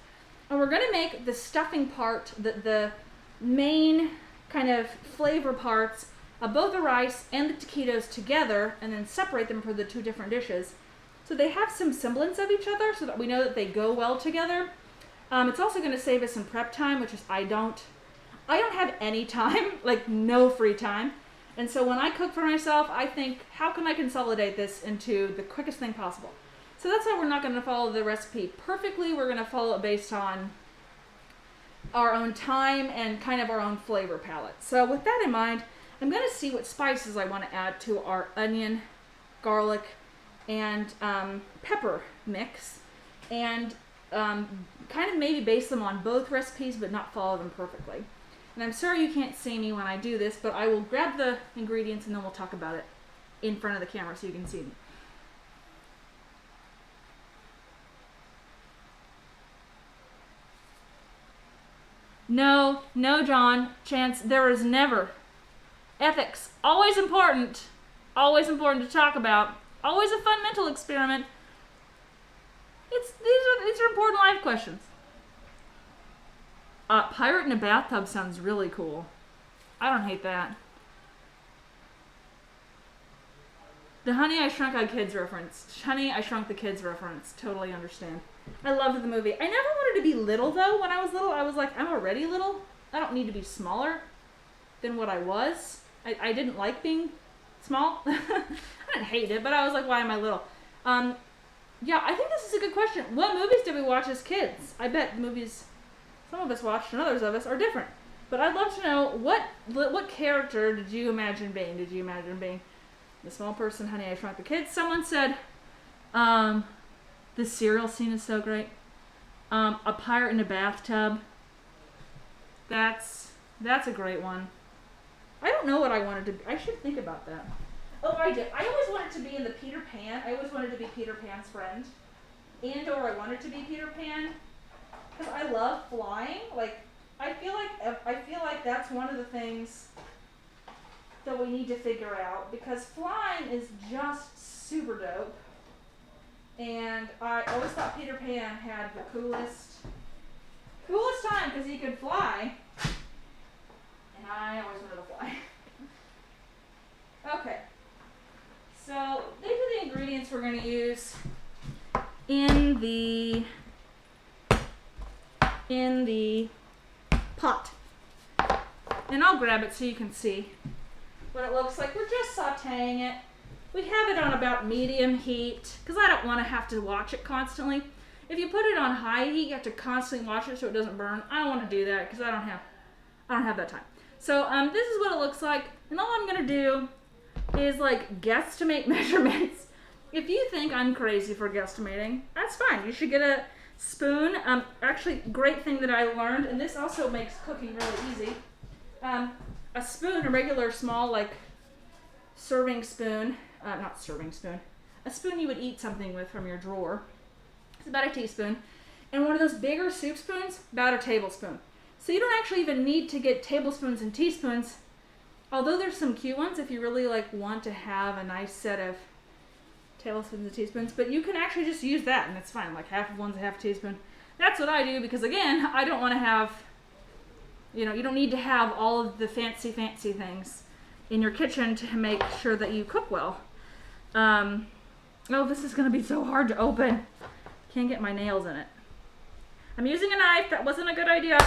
and we're going to make the stuffing part, the main kind of flavor parts of both the rice and the taquitos together, and then separate them for the two different dishes. So they have some semblance of each other so that we know that they go well together. It's also going to save us some prep time, which is I don't have any time, like no free time. And so when I cook for myself, I think, how can I consolidate this into the quickest thing possible? So that's why we're not going to follow the recipe perfectly. We're going to follow it based on our own time and kind of our own flavor palette. So with that in mind, I'm going to see what spices I want to add to our onion, garlic, and pepper mix, and kind of maybe base them on both recipes but not follow them perfectly. And I'm sorry you can't see me when I do this, but I will grab the ingredients and then we'll talk about it in front of the camera so you can see me. No, John, Chance, there is never. Ethics, always important to talk about, always a fun mental experiment. These are important life questions. Pirate in a bathtub sounds really cool. I don't hate that. The Honey, I Shrunk the Kids reference. Honey, I Shrunk the Kids reference. Totally understand. I loved the movie. I never wanted to be little, though. When I was little, I was like, I'm already little. don't need to be smaller than what I was. I didn't like being small. I didn't hate it, but I was like, why am I little? Yeah, I think this is a good question. What movies did we watch as kids? I bet movies some of us watched and others of us are different. But I'd love to know what character did you imagine being? Did you imagine being the small person, Honey, I Shrunk the Kids? Someone said, the cereal scene is so great. A pirate in a bathtub. That's a great one. I don't know what I wanted to be. I should think about that. Oh, I did. I always wanted to be in the Peter Pan. I always wanted to be Peter Pan's friend. Or I wanted to be Peter Pan. Because I love flying. Like, I feel like that's one of the things that we need to figure out. Because flying is just super dope. And I always thought Peter Pan had the coolest time because he could fly. And I always wanted to fly. Okay. So these are the ingredients we're going to use in the pot. And I'll grab it so you can see what it looks like. We're just sauteing it. We have it on about medium heat because I don't want to have to watch it constantly. If you put it on high heat, you have to constantly watch it so it doesn't burn. I don't want to do that because I don't have that time. So this is what it looks like, and all I'm gonna do is like guesstimate measurements. If you think I'm crazy for guesstimating, that's fine. You should get a spoon. Actually, great thing that I learned, and this also makes cooking really easy. A spoon, a regular small like serving spoon. Not serving spoon, a spoon you would eat something with from your drawer. It's about a teaspoon. And one of those bigger soup spoons, about a tablespoon. So you don't actually even need to get tablespoons and teaspoons, although there's some cute ones if you really like want to have a nice set of tablespoons and teaspoons, but you can actually just use that and it's fine, like half of one's a half teaspoon. That's what I do because again, I don't want to have, you don't need to have all of the fancy things in your kitchen to make sure that you cook well. Oh, this is going to be so hard to open. Can't get my nails in it. I'm using a knife. That wasn't a good idea.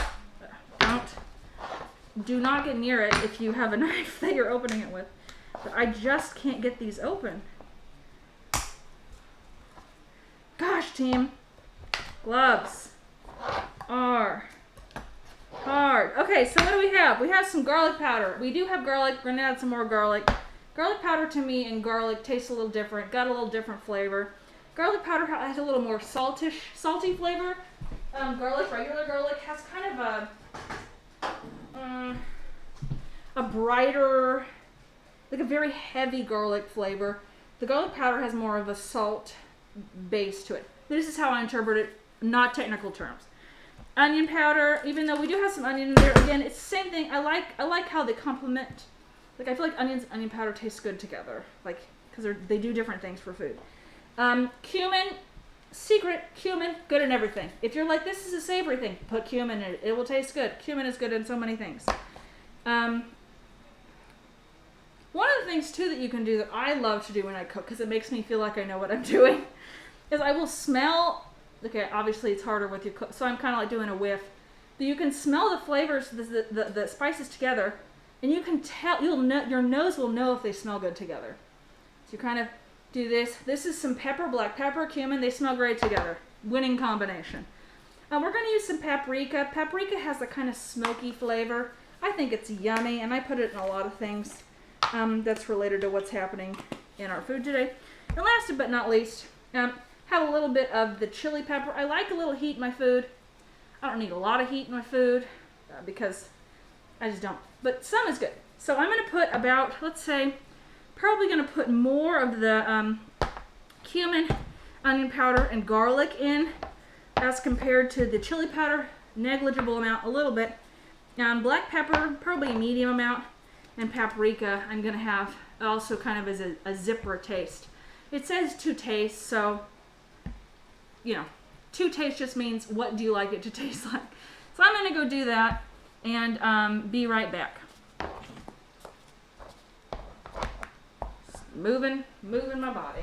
Do not get near it if you have a knife that you're opening it with. But I just can't get these open. Gosh, team. Gloves are hard. Okay, so what do we have? We have some garlic powder. We do have garlic. We're going to add some more garlic. Garlic powder to me and garlic tastes a little different. Got a little different flavor. Garlic powder has a little more salty flavor. Regular garlic, has kind of a brighter, like a very heavy garlic flavor. The garlic powder has more of a salt base to it. This is how I interpret it, not technical terms. Onion powder, even though we do have some onion in there, again, it's the same thing. I like how they complement. Like, I feel like onions and onion powder taste good together, like, because they do different things for food. Cumin, secret, cumin, good in everything. If you're like, this is a savory thing, put cumin in it. It will taste good. Cumin is good in so many things. One of the things, too, that you can do that I love to do when I cook, because it makes me feel like I know what I'm doing, is I will smell, okay, obviously it's harder with your cook, so I'm kind of like doing a whiff, but you can smell the flavors, the spices together, and you can tell, your nose will know if they smell good together. So you kind of do this. This is some pepper, black pepper, cumin. They smell great together. Winning combination. We're going to use some paprika. Paprika has a kind of smoky flavor. I think it's yummy, and I put it in a lot of things that's related to what's happening in our food today. And last but not least, have a little bit of the chili pepper. I like a little heat in my food. I don't need a lot of heat in my food because I just don't. But some is good. So I'm going to put about, let's say, probably going to put more of the cumin, onion powder, and garlic in as compared to the chili powder. Negligible amount, a little bit. Black pepper, probably a medium amount. And paprika, I'm going to have also kind of as a zipper taste. It says to taste, so, to taste just means what do you like it to taste like. So I'm going to go do that and be right back. Moving my body.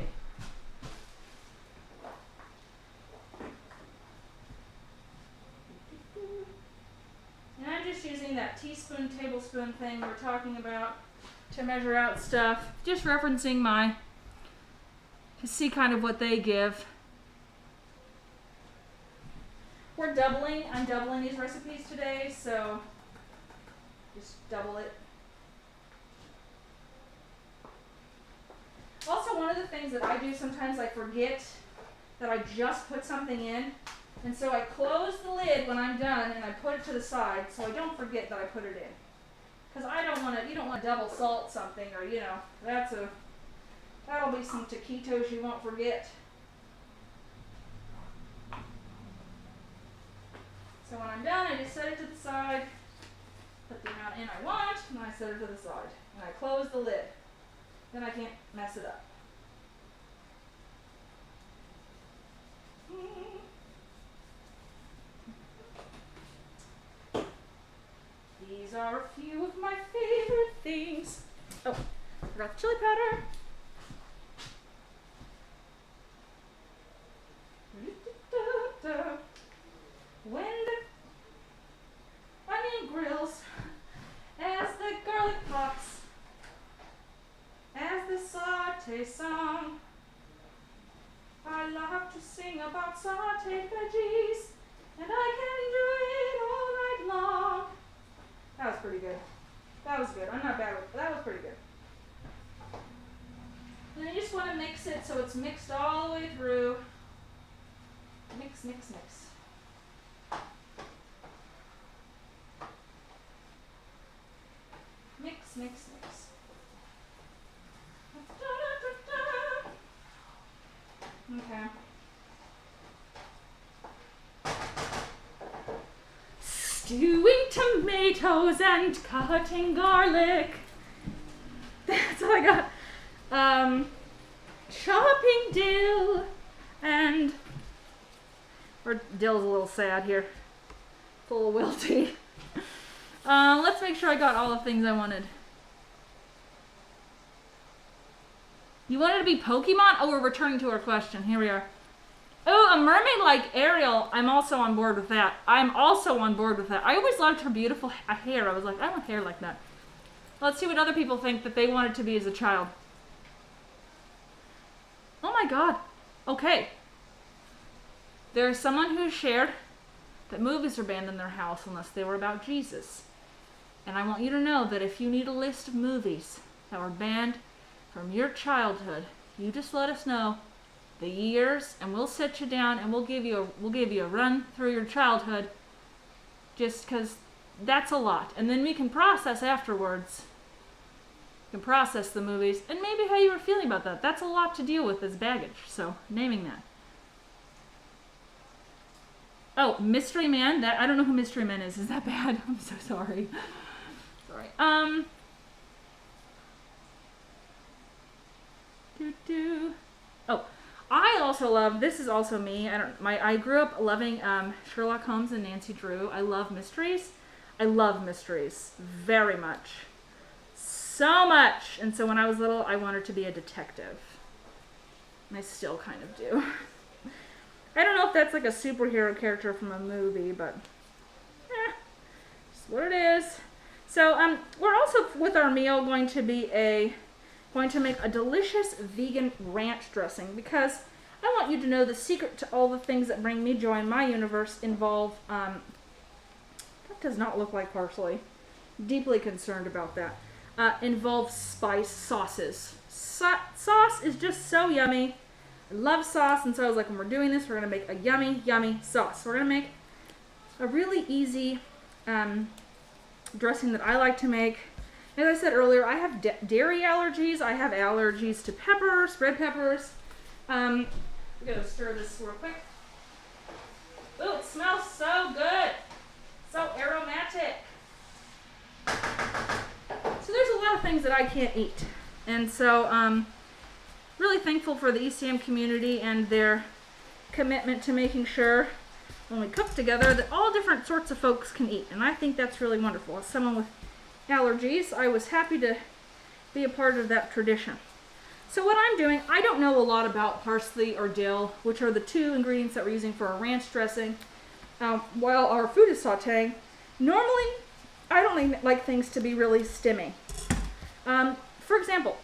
And I'm just using that teaspoon, tablespoon thing we're talking about to measure out stuff. Just referencing to see kind of what they give. I'm doubling these recipes today, so just double it. Also, one of the things that I do sometimes, I forget that I just put something in. And so I close the lid when I'm done and I put it to the side so I don't forget that I put it in. Because you don't want to double salt something, or that'll be some taquitos you won't forget. So when I'm done, I just set it to the side, put the amount in I want, and I set it to the side. And I close the lid. Then I can't mess it up. These are a few of my favorite things. Oh, forgot the chili powder. When the onion grills, as the garlic pops, as the saute song, I love to sing about sauteed veggies, and I can do it all night long. That was pretty good. That was good. I'm not bad with it, but that was pretty good. And then you just want to mix it so it's mixed all the way through. Mix, mix, mix. Mix, mix, mix. Okay. Stewing tomatoes and cutting garlic. That's all I got. Chopping dill and... Or dill's a little sad here. It's a little wilty. Let's make sure I got all the things I wanted. You wanted to be Pokemon? Oh, we're returning to our question. Here we are. Oh, a mermaid like Ariel. I'm also on board with that. I always loved her beautiful hair. I was like, I want hair like that. Let's see what other people think that they wanted to be as a child. Oh my god. Okay. There's someone who shared that movies are banned in their house unless they were about Jesus. And I want you to know that if you need a list of movies that were banned from your childhood, you just let us know the years, and we'll sit you down and we'll give you a run through your childhood, just because that's a lot. And then we can process afterwards. You can process the movies and maybe how you were feeling about that. That's a lot to deal with as baggage. So naming that. Oh, Mystery Man. That I don't know who Mystery Man is. Is that bad? I'm so sorry. Sorry. Oh, I also love. This is also me. I grew up loving Sherlock Holmes and Nancy Drew. I love mysteries. I love mysteries very much, so much. And so when I was little, I wanted to be a detective. And I still kind of do. I don't know if that's like a superhero character from a movie, but just what it is. So we're also with our meal going to make a delicious vegan ranch dressing, because I want you to know the secret to all the things that bring me joy in my universe involve that does not look like parsley. Deeply concerned about that. Involve spice sauces. Sauce is just so yummy. I love sauce, and so I was like, when we're doing this, we're going to make a yummy, yummy sauce. We're going to make a really easy dressing that I like to make. As I said earlier, I have dairy allergies. I have allergies to peppers, red peppers. We're going to stir this real quick. Ooh, it smells so good. So aromatic. So there's a lot of things that I can't eat. And so really thankful for the ECM community and their commitment to making sure when we cook together that all different sorts of folks can eat. And I think that's really wonderful. As someone with allergies, I was happy to be a part of that tradition. So what I'm doing, I don't know a lot about parsley or dill, which are the two ingredients that we're using for our ranch dressing while our food is sauteing. Normally, I don't like things to be really stemmy. For example,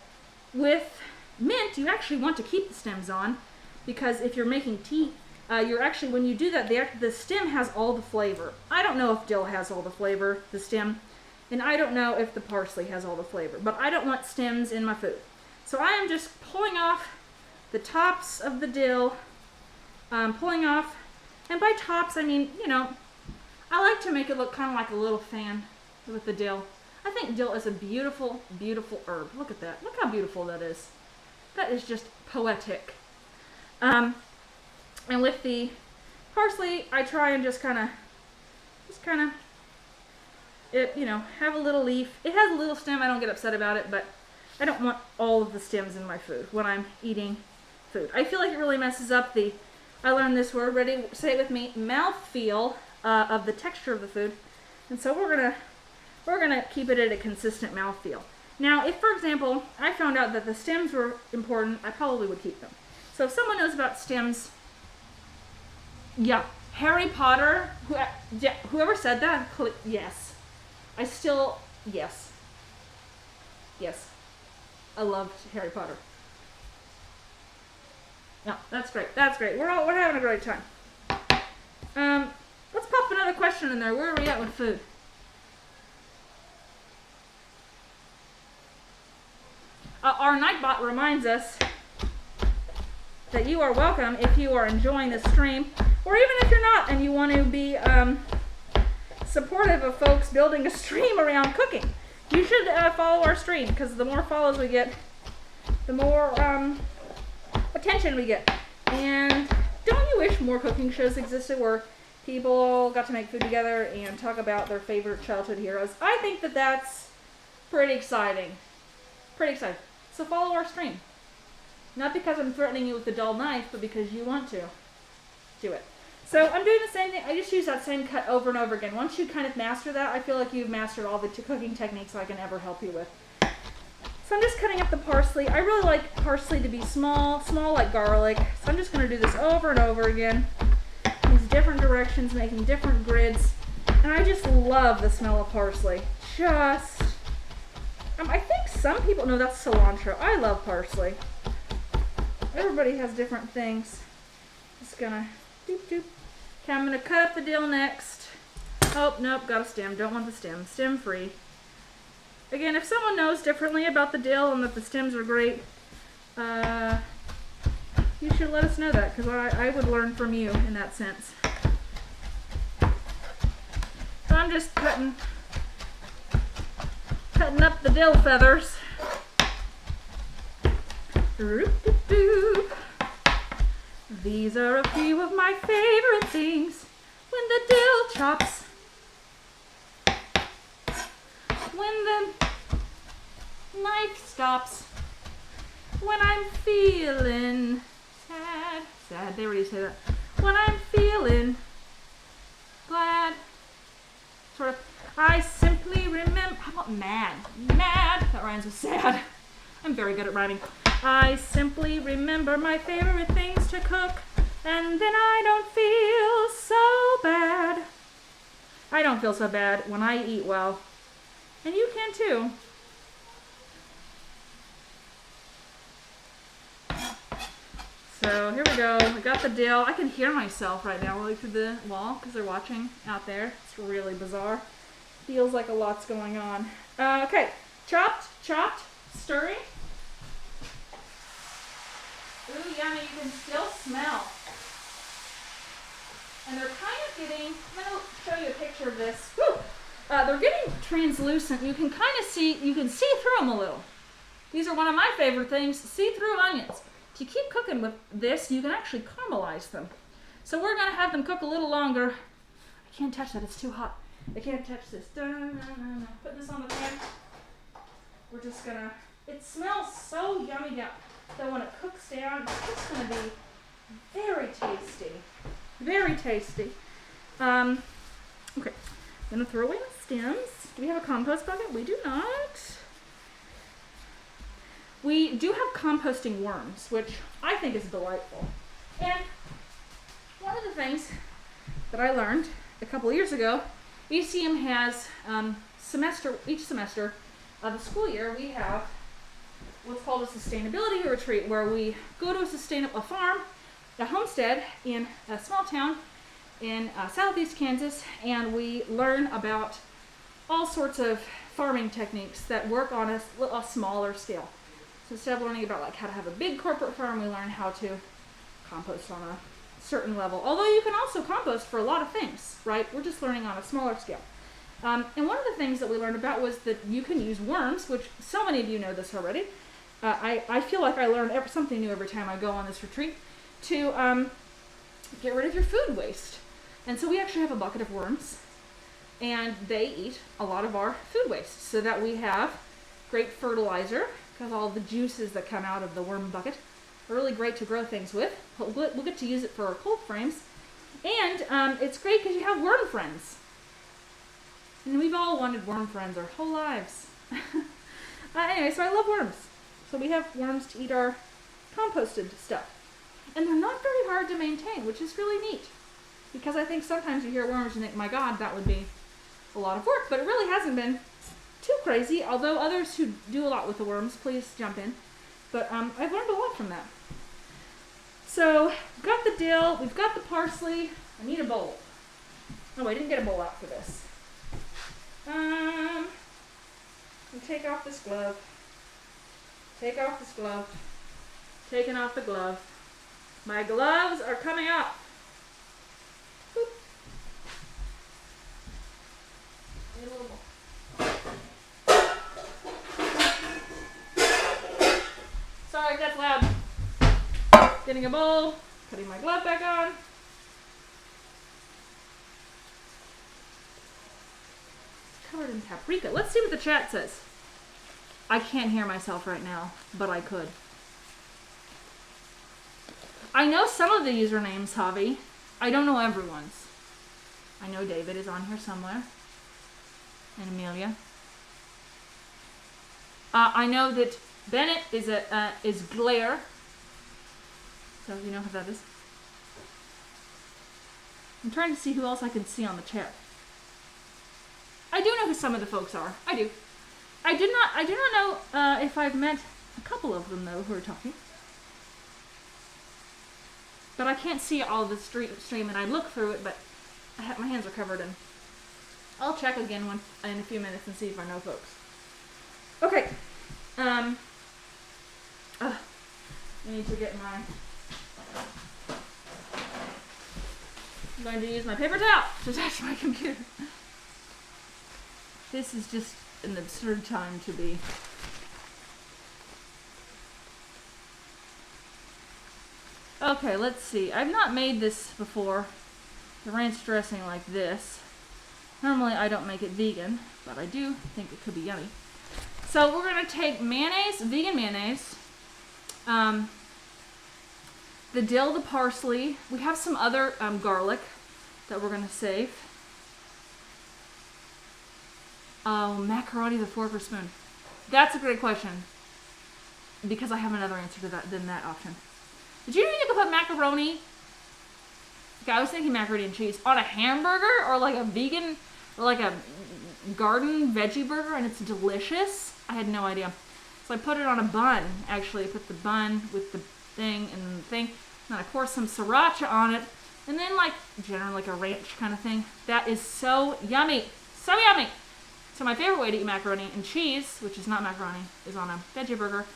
with mint, you actually want to keep the stems on because if you're making tea, you're actually, when you do that, the stem has all the flavor. I don't know if dill has all the flavor, the stem, and I don't know if the parsley has all the flavor, but I don't want stems in my food. So I am just pulling off the tops of the dill, pulling off, and by tops, I mean, you know, I like to make it look kind of like a little fan with the dill. I think dill is a beautiful, beautiful herb. Look at that. Look how beautiful that is. That is just poetic. And with the parsley, I try and just kind of, you know, have a little leaf. It has a little stem. I don't get upset about it, but I don't want all of the stems in my food when I'm eating food. I feel like it really messes up the, I learned this word, ready, say it with me, mouthfeel of the texture of the food. And so we're gonna keep it at a consistent mouthfeel. Now, if, for example, I found out that the stems were important, I probably would keep them. So if someone knows about stems, yeah, Harry Potter, whoever said that, yes. Yes. Yes. I loved Harry Potter. No, that's great. That's great. We're having a great time. Let's pop another question in there. Where are we at with food? Our Nightbot reminds us that you are welcome if you are enjoying the stream, or even if you're not and you want to be supportive of folks building a stream around cooking. You should follow our stream, because the more follows we get, the more attention we get. And don't you wish more cooking shows existed where people got to make food together and talk about their favorite childhood heroes? I think that that's pretty exciting. Pretty exciting. So follow our stream. Not because I'm threatening you with a dull knife, but because you want to do it. So I'm doing the same thing. I just use that same cut over and over again. Once you kind of master that, I feel like you've mastered all the cooking techniques I can ever help you with. So I'm just cutting up the parsley. I really like parsley to be small like garlic. So I'm just going to do this over and over again. These different directions, making different grids. And I just love the smell of parsley. Just, I think some people, no, that's cilantro. I love parsley. Everybody has different things. Just gonna doop doop. Okay, I'm gonna cut up the dill next. Oh, nope, got a stem. Don't want the stem. Stem free. Again, if someone knows differently about the dill and that the stems are great, you should let us know that, because I would learn from you in that sense. So I'm just cutting up the dill feathers. These are a few of my favorite things. When the dill chops, when the knife stops, when I'm feeling sad, they already say that. When I'm feeling glad, sort of, I simply remember, how about mad? Mad, that rhymes with sad. I'm very good at rhyming. I simply remember my favorite things to cook, and then I don't feel so bad. I don't feel so bad when I eat well. And you can too. So here we go. I got the dill. I can hear myself right now really through the wall because they're watching out there. It's really bizarre. Feels like a lot's going on. Okay, chopped, stirring. Ooh, yummy, you can still smell. And they're kind of getting, I'm going to show you a picture of this. Woo! They're getting translucent. You can kind of see, you can see through them a little. These are one of my favorite things, see-through onions. If you keep cooking with this, you can actually caramelize them. So we're going to have them cook a little longer. I can't touch that, it's too hot. I can't touch this. Put this on the pan. We're just going to, it smells so yummy down. So when it cooks down, it's going to be very tasty. Very tasty. Okay, I'm going to throw away the stems. Do we have a compost bucket? We do not. We do have composting worms, which I think is delightful. And one of the things that I learned a couple years ago ECM has each semester of the school year, we have what's called a sustainability retreat, where we go to a farm, a homestead in a small town in southeast Kansas, and we learn about all sorts of farming techniques that work on a smaller scale. So instead of learning about like how to have a big corporate farm, we learn how to compost on a certain level. Although you can also compost for a lot of things, right? We're just learning on a smaller scale. And one of the things that we learned about was that you can use worms, which so many of you know this already. I feel like I learn something new every time I go on this retreat, to get rid of your food waste. And so we actually have a bucket of worms, and they eat a lot of our food waste, so that we have great fertilizer, because all the juices that come out of the worm bucket are really great to grow things with. We'll get to use it for our cold frames. And it's great because you have worm friends. And we've all wanted worm friends our whole lives. Anyway, so I love worms. So we have worms to eat our composted stuff. And they're not very hard to maintain, which is really neat. Because I think sometimes you hear worms and think, my God, that would be a lot of work. But it really hasn't been too crazy, although others who do a lot with the worms, please jump in. But I've learned a lot from that. So we've got the dill, we've got the parsley. I need a bowl. Oh, I didn't get a bowl out for this. Take off this glove. Take off this glove. Taking off the glove. My gloves are coming off. Boop. Need a little more. Sorry, that's loud. Getting a bowl, putting my glove back on. It's covered in paprika. Let's see what the chat says. I can't hear myself right now, but I could. I know some of the usernames, Javi. I don't know everyone's. I know David is on here somewhere. And Amelia. I know that Bennett is Glare. So you know who that is. I'm trying to see who else I can see on the chat. I do know who some of the folks are. I do. I do not know if I've met a couple of them though who are talking. But I can't see all the stream, and I look through it, but my hands are covered, and I'll check again in a few minutes and see if I know folks. Okay. I need to get my. I'm going to use my paper towel to touch my computer. This is just an absurd time to be. Okay, let's see. I've not made this before, the ranch dressing like this. Normally I don't make it vegan, but I do think it could be yummy. So we're going to take mayonnaise, vegan mayonnaise, the dill, the parsley. We have some other garlic that we're going to save. Macaroni, the fork or spoon. That's a great question, because I have another answer to that than that option. Did you know you could put macaroni? Okay, I was thinking macaroni and cheese on a hamburger, or like a vegan, or like a garden veggie burger, and it's delicious. I had no idea. So I put it on a bun. Actually, I put the bun with the thing and the thing, and then I pour some sriracha on it, and then like generally like a ranch kind of thing. That is so yummy, so yummy. So my favorite way to eat macaroni and cheese, which is not macaroni, is on a veggie burger.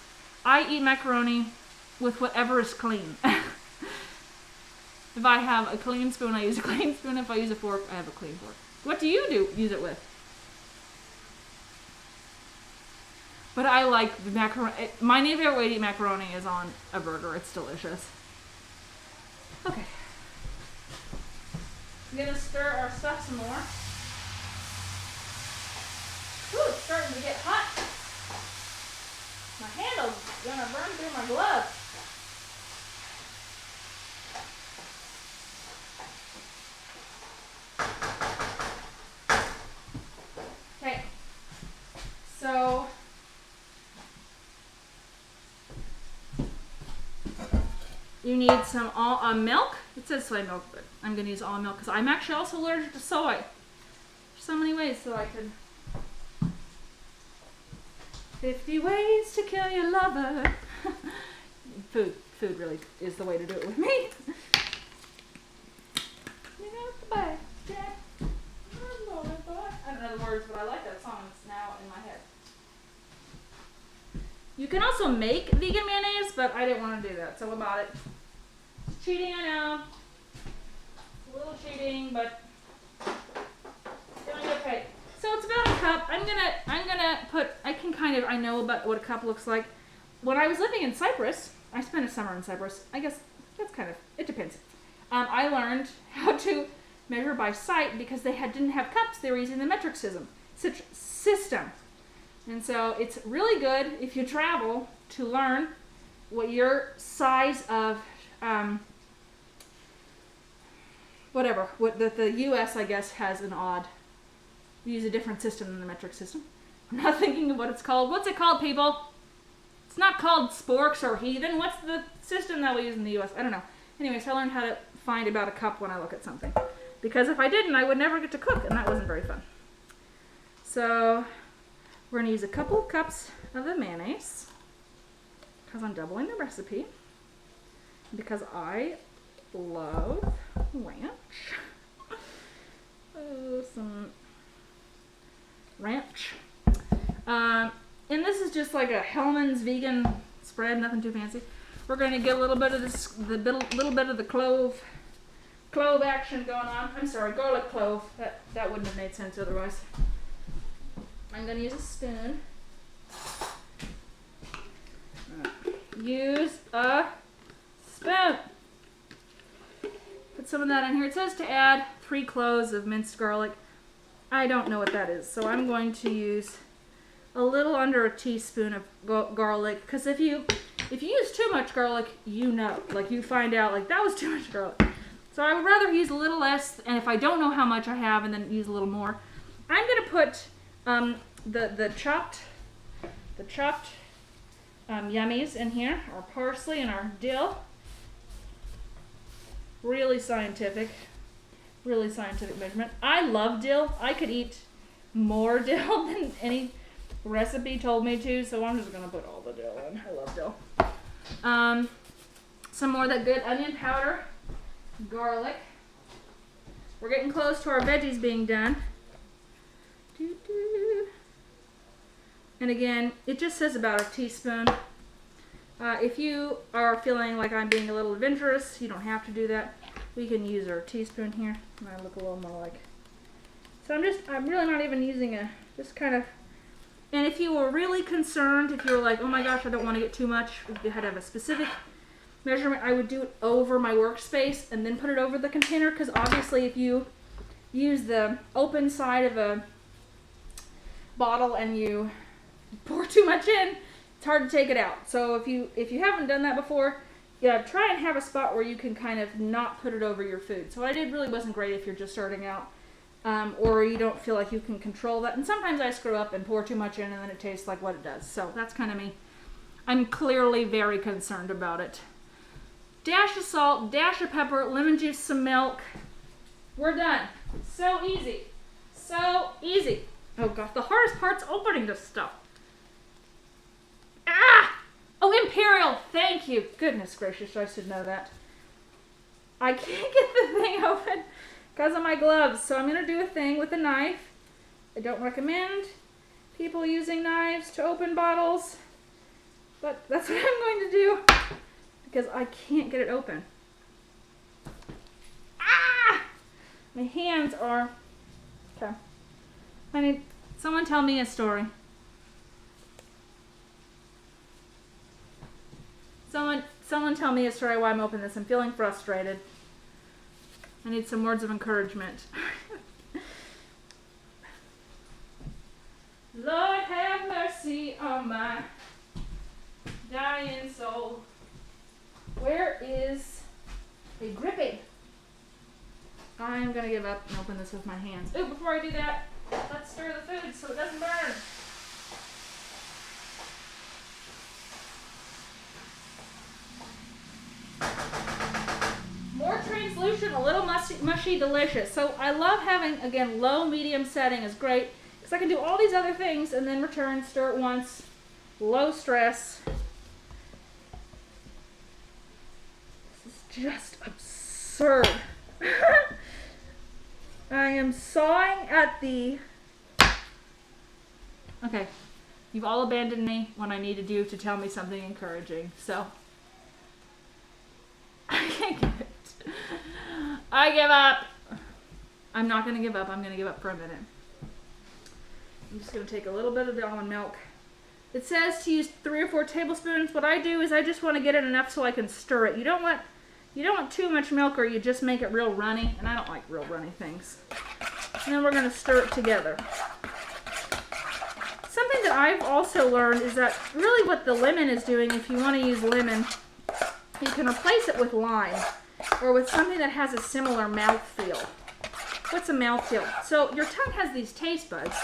I eat macaroni with whatever is clean. If I have a clean spoon, I use a clean spoon. If I use a fork, I have a clean fork. What do you use it with? But I like the macaroni. My favorite way to eat macaroni is on a burger. It's delicious. Okay. I'm gonna stir our stuff some more. Ooh, it's starting to get hot. My handle's gonna burn through my glove. Okay. So you need some milk. It says soy milk, but I'm gonna use almond milk because I'm actually also allergic to soy. so many ways so I could. 50 ways to kill your lover. Food really is the way to do it with me. You know the bag, Jack. I don't know the words, but I like that song. It's now in my head. You can also make vegan mayonnaise, but I didn't want to do that, so I bought it. It's cheating, I know. A little cheating, but doing okay. So it's about a cup. I'm gonna put. I know about what a cup looks like. When I was living in Cyprus, I spent a summer in Cyprus. I guess that's it depends. I learned how to measure by sight because they didn't have cups. They were using the metric system. And so it's really good if you travel to learn what your size of the U.S. I guess has an odd. We use a different system than the metric system. I'm not thinking of what it's called. What's it called, people? It's not called sporks or heathen. What's the system that we use in the U.S.? I don't know. Anyways, I learned how to find about a cup when I look at something. Because if I didn't, I would never get to cook, and that wasn't very fun. So we're going to use a couple of cups of the mayonnaise because I'm doubling the recipe. Because I love ranch. Oh, some ranch. And this is just like a Hellman's vegan spread, nothing too fancy. We're going to get a little bit of little bit of the clove action going on. I'm sorry, garlic clove. That wouldn't have made sense otherwise. I'm going to use a spoon. Use a spoon. Put some of that in here. It says to add 3 cloves of minced garlic. I don't know what that is, so I'm going to use a little under a teaspoon of garlic. Because if you use too much garlic, like you find out like that was too much garlic. So I would rather use a little less, and if I don't know how much I have, and then use a little more. I'm gonna put the chopped yummies in here, our parsley and our dill. Really scientific measurement. I love dill. I could eat more dill than any recipe told me to, so I'm just gonna put all the dill in. I love dill. Some more of that good onion powder, garlic. We're getting close to our veggies being done. And again, it just says about a teaspoon. If you are feeling like I'm being a little adventurous, you don't have to do that. We can use our teaspoon here. And I look a little more like. So I'm really not even using just kind of. And if you were really concerned, if you were like, oh my gosh, I don't want to get too much, if you had to have a specific measurement, I would do it over my workspace and then put it over the container, because obviously if you use the open side of a bottle and you pour too much in, it's hard to take it out. So if you haven't done that before, try and have a spot where you can kind of not put it over your food. So what I did really wasn't great if you're just starting out, or you don't feel like you can control that. And sometimes I screw up and pour too much in, and then it tastes like what it does. So that's kind of me. I'm clearly very concerned about it. Dash of salt, dash of pepper, lemon juice, some milk. We're done. So easy. So easy. Oh gosh, the hardest part's opening this stuff. Ah! Oh, Imperial, thank you. Goodness gracious, I should know that. I can't get the thing open because of my gloves, so I'm going to do a thing with a knife. I don't recommend people using knives to open bottles, but that's what I'm going to do because I can't get it open. Ah! My hands are... Okay. I need someone tell me a story. Someone tell me a story why I'm opening this. I'm feeling frustrated. I need some words of encouragement. Lord have mercy on my dying soul. Where is a gripping? I'm gonna give up and open this with my hands. Oh, before I do that, let's stir the food so it doesn't burn. More translation solution, a little mushy, delicious. So I love having, again, low, medium setting is great because I can do all these other things and then return, stir it once, low stress. This is just absurd. I am sawing at the... Okay, you've all abandoned me when I needed you to tell me something encouraging, so... I can't get it. I give up. I'm not going to give up. I'm going to give up for a minute. I'm just going to take a little bit of the almond milk. It says to use 3 or 4 tablespoons. What I do is I just want to get it enough so I can stir it. You don't want too much milk or you just make it real runny, and I don't like real runny things. And then we're going to stir it together. Something that I've also learned is that really what the lemon is doing, if you want to use lemon, you can replace it with lime or with something that has a similar mouthfeel. What's a mouthfeel? So your tongue has these taste buds.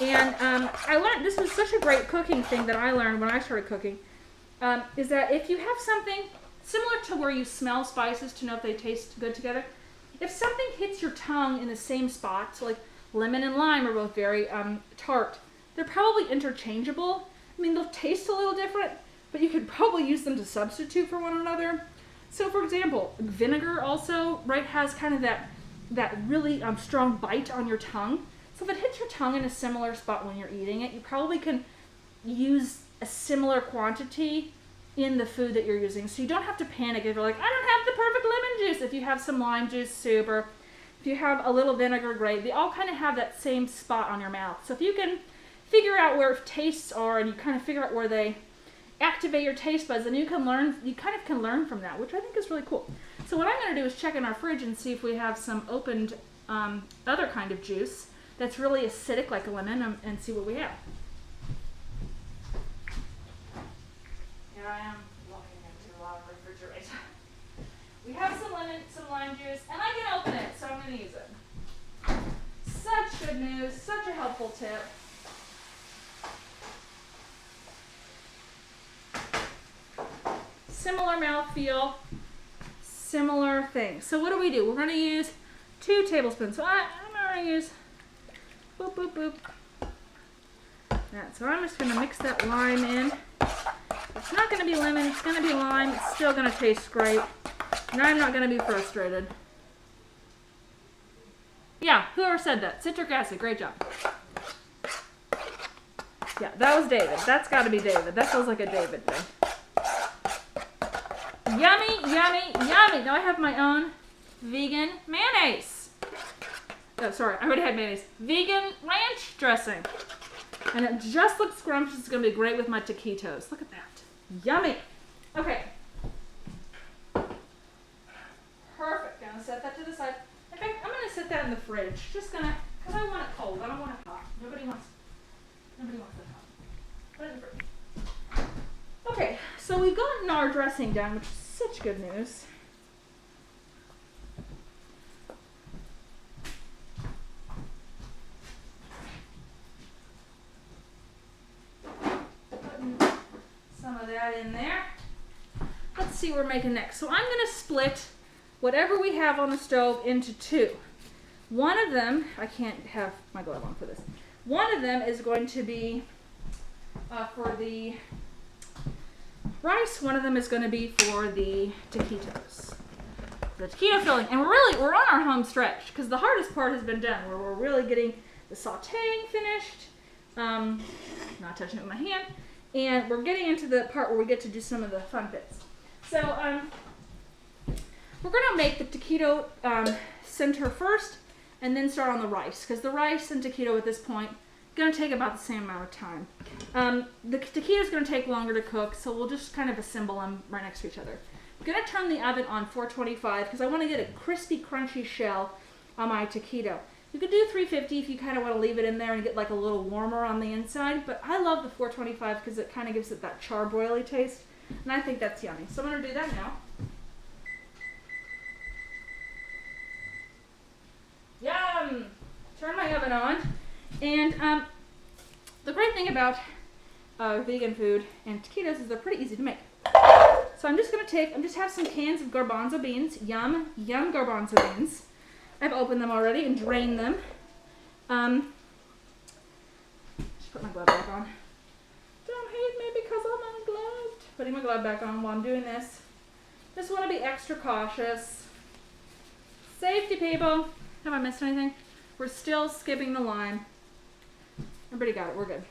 And I learned, this was such a great cooking thing that I learned when I started cooking, is that if you have something similar to where you smell spices to know if they taste good together, if something hits your tongue in the same spot, so like lemon and lime are both very tart, they're probably interchangeable. I mean, they'll taste a little different, but you could probably use them to substitute for one another. So for example, vinegar also, right, has kind of that really strong bite on your tongue. So if it hits your tongue in a similar spot when you're eating it, you probably can use a similar quantity in the food that you're using. So you don't have to panic if you're like, I don't have the perfect lemon juice. If you have some lime juice, super. If you have a little vinegar, great. They all kind of have that same spot on your mouth. So if you can figure out where tastes are and you kind of figure out where they activate your taste buds, and you kind of learn from that, which I think is really cool. So what I'm going to do is check in our fridge and see if we have some opened other kind of juice that's really acidic like a lemon, and see what we have. Here I am walking into our refrigerator. We have some lime juice, and I can open it, so I'm going to use it. Such good news, such a helpful tip. Similar mouthfeel, similar things. So what do? We're going to use 2 tablespoons. So I'm going to use boop, boop, boop. That. So I'm just going to mix that lime in. It's not going to be lemon, it's going to be lime. It's still going to taste great. And I'm not going to be frustrated. Yeah, whoever said that? Citric acid, great job. Yeah, that was David. That's got to be David. That feels like a David thing. Yummy, yummy, yummy. Now I have my own vegan mayonnaise. Oh, sorry, I already had mayonnaise. Vegan ranch dressing. And it just looks scrumptious. It's going to be great with my taquitos. Look at that. Yummy. Okay. Perfect. Gonna set that to the side. In fact, I'm going to set that in the fridge. Just going to, because I want it cold. I don't want it hot. Nobody wants it hot. Put it in the fridge. Okay, so we've gotten our dressing done, which is such good news. Putting some of that in there. Let's see what we're making next. So I'm going to split whatever we have on the stove into 2. One of them, I can't have my glove on for this. One of them is going to be for the rice. One of them is going to be for the taquitos. The taquito filling. And we're on our home stretch because the hardest part has been done, where we're really getting the sauteing finished. Not touching it with my hand. And we're getting into the part where we get to do some of the fun bits. So we're going to make the taquito center first and then start on the rice, because the rice and taquito at this point going to take about the same amount of time. The taquito is going to take longer to cook, so we'll just kind of assemble them right next to each other. I'm going to turn the oven on 425 because I want to get a crispy, crunchy shell on my taquito. You could do 350 if you kind of want to leave it in there and get like a little warmer on the inside, but I love the 425 because it kind of gives it that charbroily taste, and I think that's yummy. So I'm going to do that now. Yum! Turn my oven on. And the great thing about vegan food and taquitos is they're pretty easy to make. So So I'm just have some cans of garbanzo beans. Yum, yum garbanzo beans. I've opened them already and drained them. Just put my glove back on. Don't hate me because I'm ungloved. Putting my glove back on while I'm doing this. Just want to be extra cautious. Safety, people. Have I missed anything? We're still skipping the lime. Everybody got it. We're good.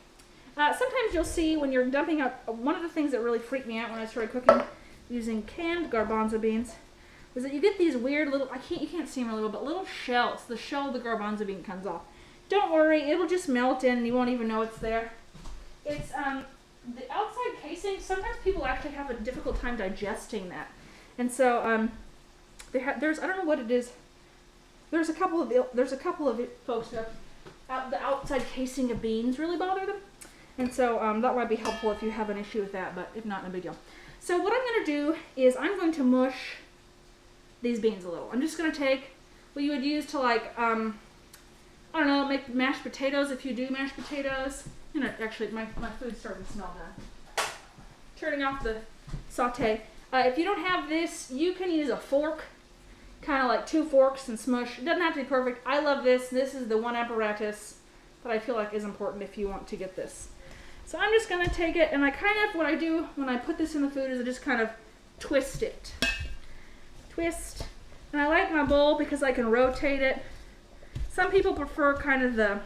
Sometimes you'll see when you're dumping out, one of the things that really freaked me out when I started cooking using canned garbanzo beans was that you get these weird little, you can't see them really well, but little shells. The shell of the garbanzo bean comes off. Don't worry, it'll just melt in and you won't even know it's there. It's the outside casing, sometimes people actually have a difficult time digesting that. And so there's, I don't know what it is, there's a couple of folks who have the outside casing of beans really bother them. And so that might be helpful if you have an issue with that, but if not, no big deal. So what I'm going to do is I'm going to mush these beans a little. I'm just going to take what you would use to like, I don't know, make mashed potatoes if you do mashed potatoes. You know, actually my food's starting to smell done. Turning off the saute. If you don't have this, you can use a fork, kind of like 2 forks and smush. It doesn't have to be perfect. I love this. This is the one apparatus that I feel like is important if you want to get this. So I'm just going to take it, and what I do when I put this in the food is I just kind of twist it. Twist. And I like my bowl because I can rotate it. Some people prefer kind of the,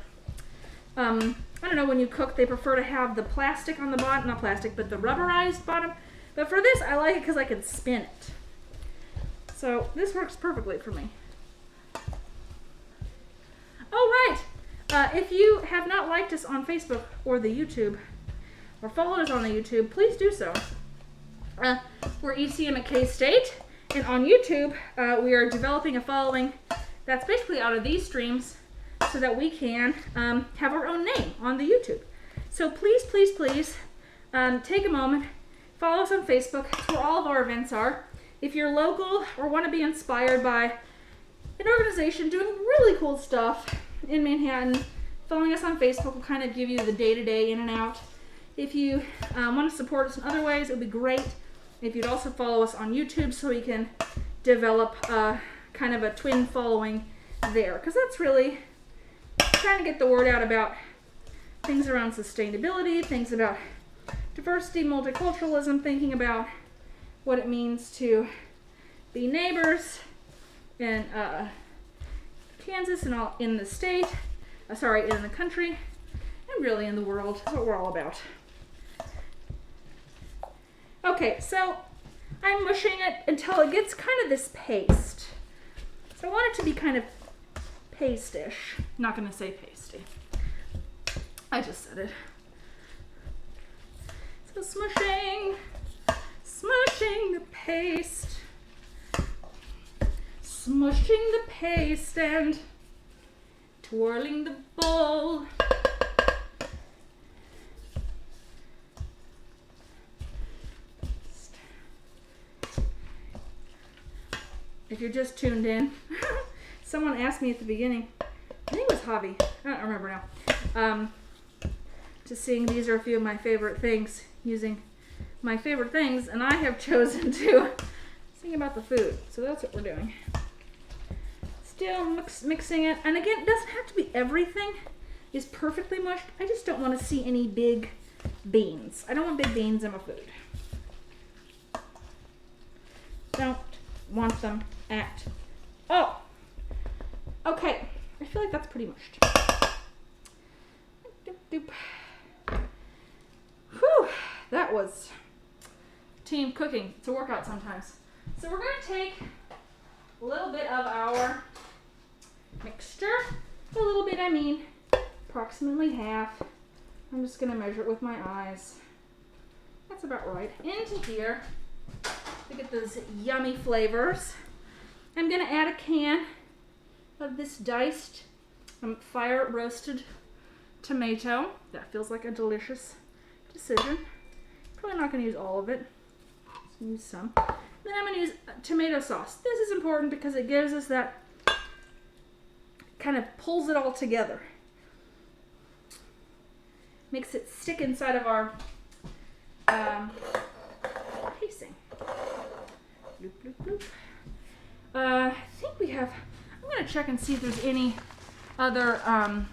I don't know, when you cook, they prefer to have the plastic on the bottom, not plastic, but the rubberized bottom. But for this, I like it because I can spin it. So this works perfectly for me. Oh, right. If you have not liked us on Facebook or the YouTube, or followed us on the YouTube, please do so. We're ECM at K-State, and on YouTube, we are developing a following that's basically out of these streams so that we can have our own name on the YouTube. So please, please, please take a moment, follow us on Facebook. It's where all of our events are. If you're local or want to be inspired by an organization doing really cool stuff in Manhattan, following us on Facebook will kind of give you the day-to-day in and out. If you want to support us in other ways, it would be great if you'd also follow us on YouTube so we can develop kind of a twin following there. Because that's really trying to get the word out about things around sustainability, things about diversity, multiculturalism, thinking about what it means to be neighbors in Kansas and all in the state, in the country, and really in the world. That's what we're all about. Okay, so I'm mushing it until it gets kind of this paste. So I want it to be kind of paste-ish. Not going to say pasty. I just said it. So smushing the paste. Smushing the paste and twirling the bowl. If you're just tuned in, someone asked me at the beginning, I think it was Javi, I don't remember now, just seeing these are a few of my favorite things, using my favorite things, and I have chosen to sing about the food. So that's what we're doing. Still mixing it, and again, it doesn't have to be everything is perfectly mushed. I just don't want to see any big beans. I don't want big beans in my food. Don't want them at all. Okay, I feel like that's pretty mushed. Doop, doop. Whew, that was team cooking. It's a workout sometimes. So we're going to take a little bit of our mixture. A little bit, I mean approximately half. I'm just going to measure it with my eyes. That's about right. Into here to get those yummy flavors. I'm going to add a can of this diced fire roasted tomato. That feels like a delicious decision. Probably not going to use all of it. Just use some. Then I'm going to use tomato sauce. This is important because it gives us that, kind of pulls it all together. Makes it stick inside of our casing. Bloop, bloop, bloop. I think we have, I'm going to check and see if there's any other, I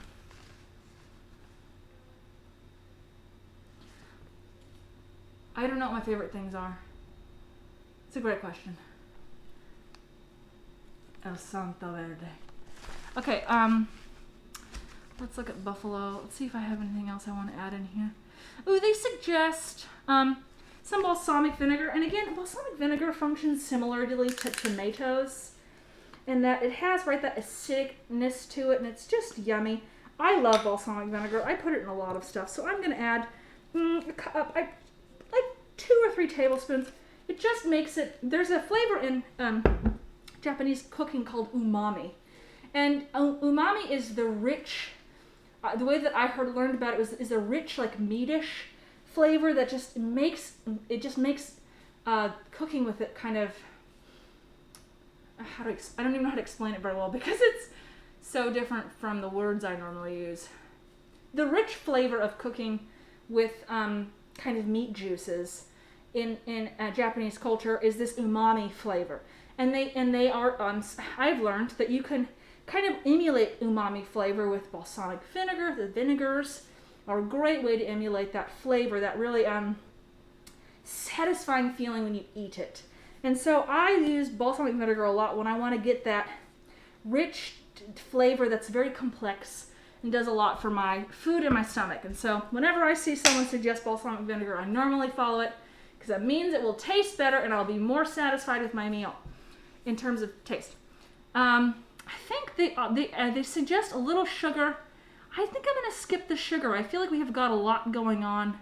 don't know what my favorite things are. It's a great question. El Santo Verde. Okay, let's look at buffalo. Let's see if I have anything else I want to add in here. Ooh, they suggest some balsamic vinegar. And again, balsamic vinegar functions similarly to tomatoes in that it has, right, that acidicness to it, and it's just yummy. I love balsamic vinegar. I put it in a lot of stuff. So I'm going to add like 2 or 3 tablespoons. It just makes it, there's a flavor in Japanese cooking called umami. And umami is the rich, the way that I learned about it is a rich, like meatish flavor that just makes cooking with it kind of, I don't even know how to explain it very well because it's so different from the words I normally use. The rich flavor of cooking with kind of meat juices in Japanese culture is this umami flavor, and they are I've learned that you can kind of emulate umami flavor with balsamic vinegar. The vinegars are a great way to emulate that flavor, that really satisfying feeling when you eat it. And so I use balsamic vinegar a lot when I want to get that rich flavor that's very complex and does a lot for my food and my stomach. And so whenever I see someone suggest balsamic vinegar, I normally follow it because that means it will taste better and I'll be more satisfied with my meal in terms of taste. I think they suggest a little sugar. I think I'm going to skip the sugar. I feel like we have got a lot going on,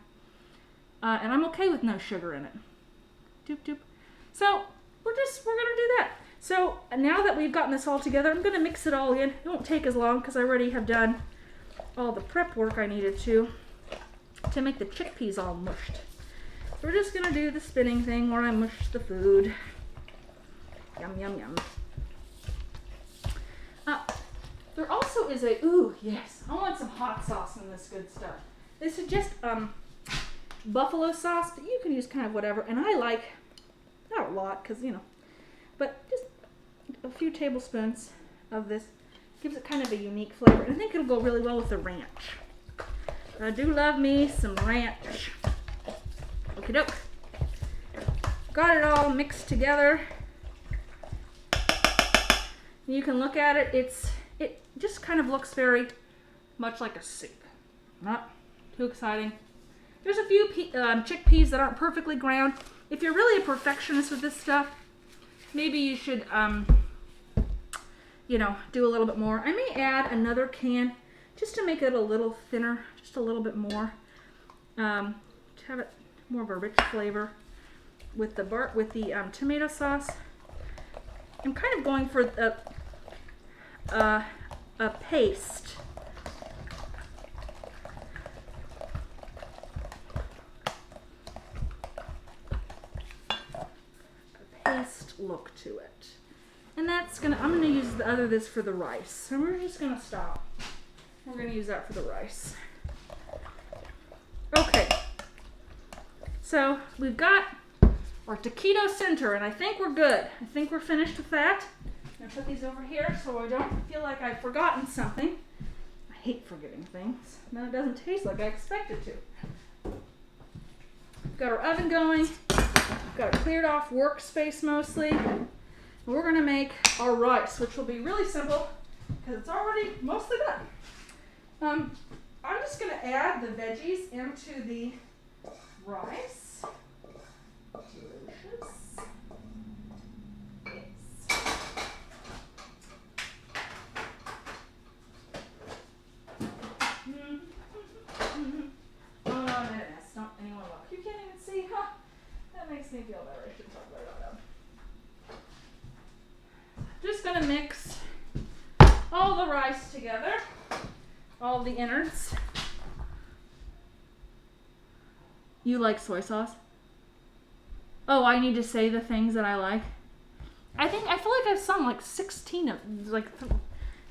and I'm okay with no sugar in it. Doop doop. So we're going to do that. So now that we've gotten this all together, I'm going to mix it all in. It won't take as long because I already have done all the prep work I needed to make the chickpeas all mushed. So we're just going to do the spinning thing where I mush the food. Yum, yum, yum. There also is ooh, yes, I want some hot sauce in this good stuff. They suggest buffalo sauce, but you can use kind of whatever. And I like, not a lot, because, but just a few tablespoons of this gives it kind of a unique flavor. And I think it'll go really well with the ranch. I do love me some ranch. Okie doke. Got it all mixed together. You can look at it, it just kind of looks very much like a soup. Not too exciting. There's a few chickpeas that aren't perfectly ground. If you're really a perfectionist with this stuff, maybe you should, do a little bit more. I may add another can just to make it a little thinner, just a little bit more, to have it more of a rich flavor with the tomato sauce. I'm kind of going for a paste. Paste look to it. And I'm gonna use this for the rice. So we're just gonna stop. We're gonna use that for the rice. Okay. So we've got our taquito center, and I think we're good. I think we're finished with that. I'm gonna put these over here so I don't feel like I've forgotten something. I hate forgetting things. Then it doesn't taste like I expect it to. Got our oven going. Got a cleared off workspace mostly. And we're gonna make our rice, which will be really simple because it's already mostly done. I'm just gonna add the veggies into the rice. Delicious. Yes. Oh no, I'm in a mess. Don't anyone look. You can't even see, huh? That makes me feel better. I should talk about it out loud. Just gonna mix all the rice together, all the innards. You like soy sauce? Oh, I need to say the things that I like. I feel like I've sung like 16 of,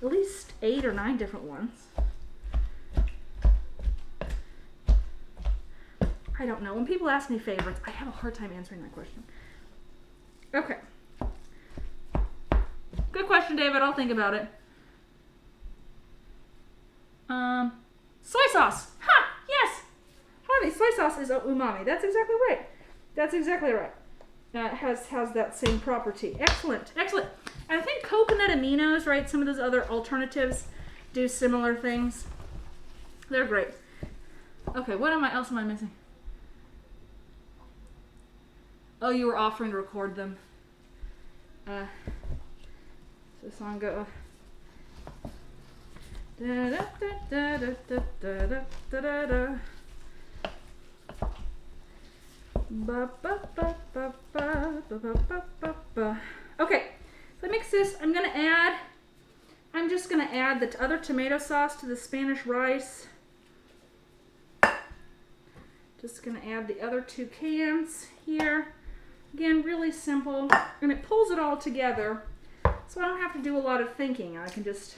at least 8 or 9 different ones. I don't know. When people ask me favorites, I have a hard time answering that question. Okay. Good question, David. I'll think about it. Soy sauce. Ha! Yes! Harvey, soy sauce is umami. That's exactly right. That's exactly right. Has that same property. Excellent. Excellent. And I think coconut aminos, right? Some of those other alternatives do similar things. They're great. Okay, what else am I missing? Oh, you were offering to record them. So the song go. Da, da, da, da, da, da, da, da, da. Ba, ba, ba, ba, ba, ba, ba, ba, ba. Okay, so I mix this. I'm just gonna add the other tomato sauce to the Spanish rice. Just gonna add the other 2 cans here. Again, really simple, and it pulls it all together, so I don't have to do a lot of thinking. I can just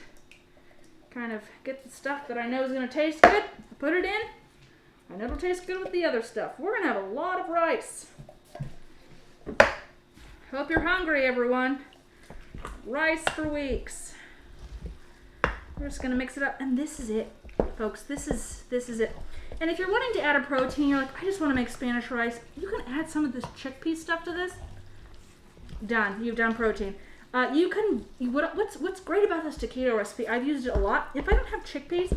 kind of get the stuff that I know is gonna taste good, put it in, and it'll taste good with the other stuff. We're gonna have a lot of rice. Hope you're hungry, everyone. Rice for weeks. We're just gonna mix it up, and this is it, folks. This is it. And if you're wanting to add a protein, you're like, I just want to make Spanish rice, you can add some of this chickpea stuff to this. Done. You've done protein. What's great about this taquito recipe, I've used it a lot. If I don't have chickpeas,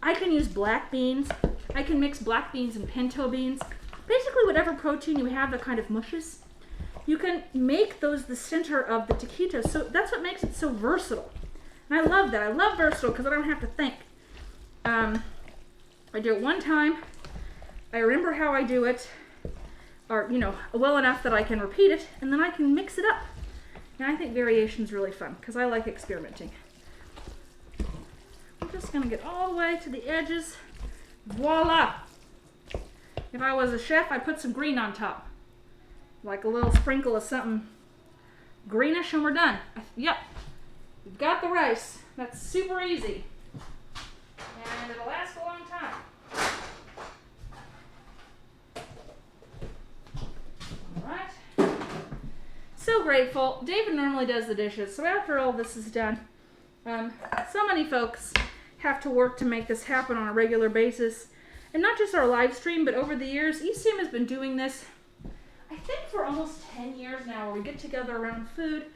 I can use black beans. I can mix black beans and pinto beans. Basically, whatever protein you have that kind of mushes, you can make those the center of the taquitos. So that's what makes it so versatile. And I love that. I love versatile because I don't have to think. I do it one time. I remember how I do it, or well enough that I can repeat it, and then I can mix it up. And I think variation's really fun because I like experimenting. I'm just gonna get all the way to the edges. Voila! If I was a chef, I'd put some green on top, like a little sprinkle of something greenish, and we're done. Yep, we've got the rice. That's super easy. And it'll last a long time. Alright. So grateful. David normally does the dishes, so after all this is done, so many folks have to work to make this happen on a regular basis. And not just our live stream, but over the years, ECM has been doing this, I think for almost 10 years now, where we get together around food,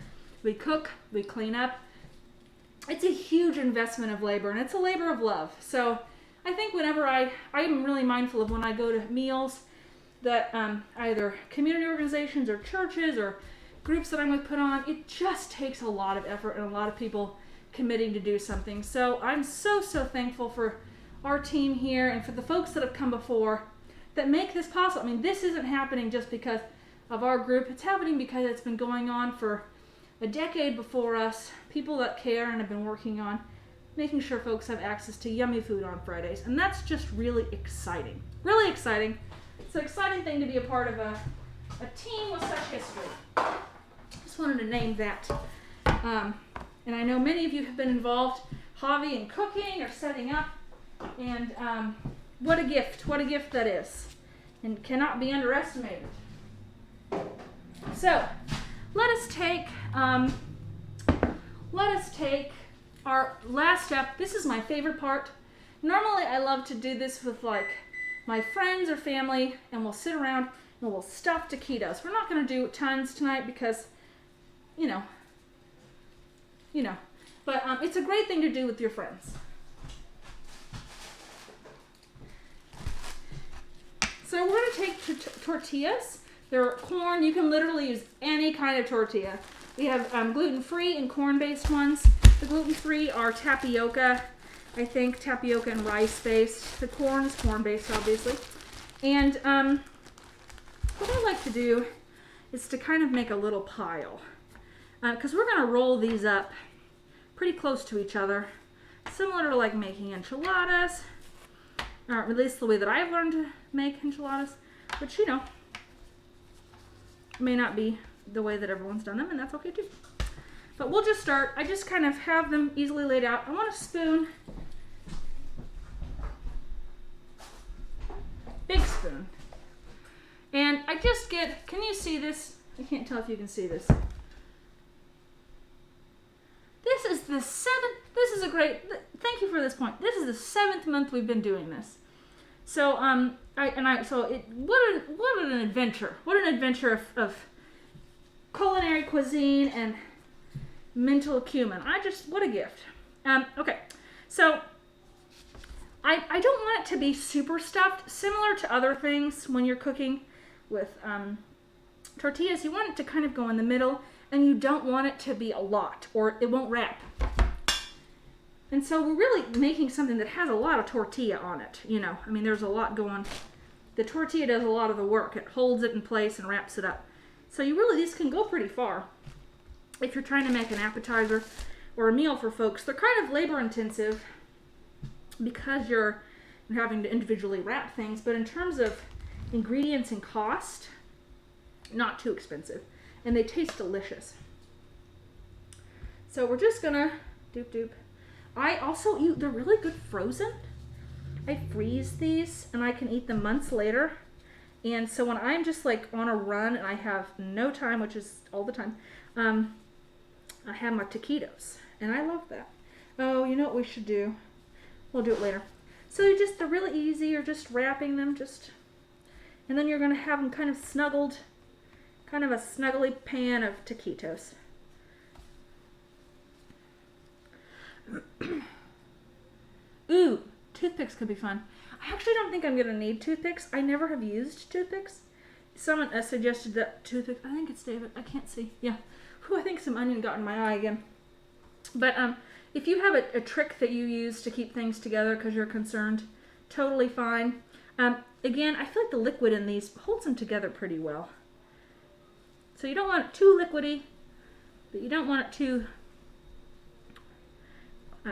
we cook, we clean up. It's a huge investment of labor, and it's a labor of love. So I think whenever I'm really mindful of when I go to meals that either community organizations or churches or groups that I'm with put on, it just takes a lot of effort and a lot of people committing to do something. So I'm so thankful for our team here and for the folks that have come before that make this possible. I mean, this isn't happening just because of our group. It's happening because it's been going on for a decade before us, people that care and have been working on making sure folks have access to yummy food on Fridays. And that's just really exciting. Really exciting. It's an exciting thing to be a part of a team with such history. Just wanted to name that. And I know many of you have been involved, Javi, in cooking or setting up. And what a gift that is. And cannot be underestimated. So, let us take our last step. This is my favorite part. Normally I love to do this with like my friends or family, and we'll sit around and we'll stuff taquitos. We're not going to do tons tonight because, but it's a great thing to do with your friends. So we're going to take tortillas. They're corn. You can literally use any kind of tortilla. We have gluten-free and corn-based ones. The gluten-free are tapioca, I think, tapioca and rice-based. The corn is corn-based, obviously. And what I like to do is to kind of make a little pile. Because we're going to roll these up pretty close to each other, similar to like making enchiladas, or at least the way that I've learned to make enchiladas, which, may not be the way that everyone's done them, and that's okay too. But we'll just start. I just kind of have them easily laid out. I want a spoon. Big spoon. And I just get, can you see this? I can't tell if you can see this. This is the 7th, this is a great, thank you for this point. This is the 7th month we've been doing this. So, what an adventure. What an adventure of culinary cuisine and mental acumen. What a gift. Okay, so I don't want it to be super stuffed. Similar to other things when you're cooking with tortillas, you want it to kind of go in the middle, and you don't want it to be a lot, or it won't wrap. And so we're really making something that has a lot of tortilla on it, you know. I mean, there's a lot going. The tortilla does a lot of the work. It holds it in place and wraps it up. So these can go pretty far. If you're trying to make an appetizer or a meal for folks, they're kind of labor intensive because you're having to individually wrap things, but in terms of ingredients and cost, not too expensive. And they taste delicious. So we're just gonna doop. I also eat, they're really good frozen. I freeze these and I can eat them months later. And so when I'm just like on a run and I have no time, which is all the time, I have my taquitos and I love that. Oh, you know what we should do? We'll do it later. So they're really easy. You're just wrapping them and then you're gonna have them kind of snuggled, kind of a snuggly pan of taquitos. Ooh, toothpicks could be fun. I actually don't think I'm going to need toothpicks. I never have used toothpicks. Someone suggested that toothpicks. I think it's David. I can't see. Yeah. Whew, I think some onion got in my eye again. But if you have a trick that you use to keep things together because you're concerned, totally fine. Again, I feel like the liquid in these holds them together pretty well. So you don't want it too liquidy, but you don't want it too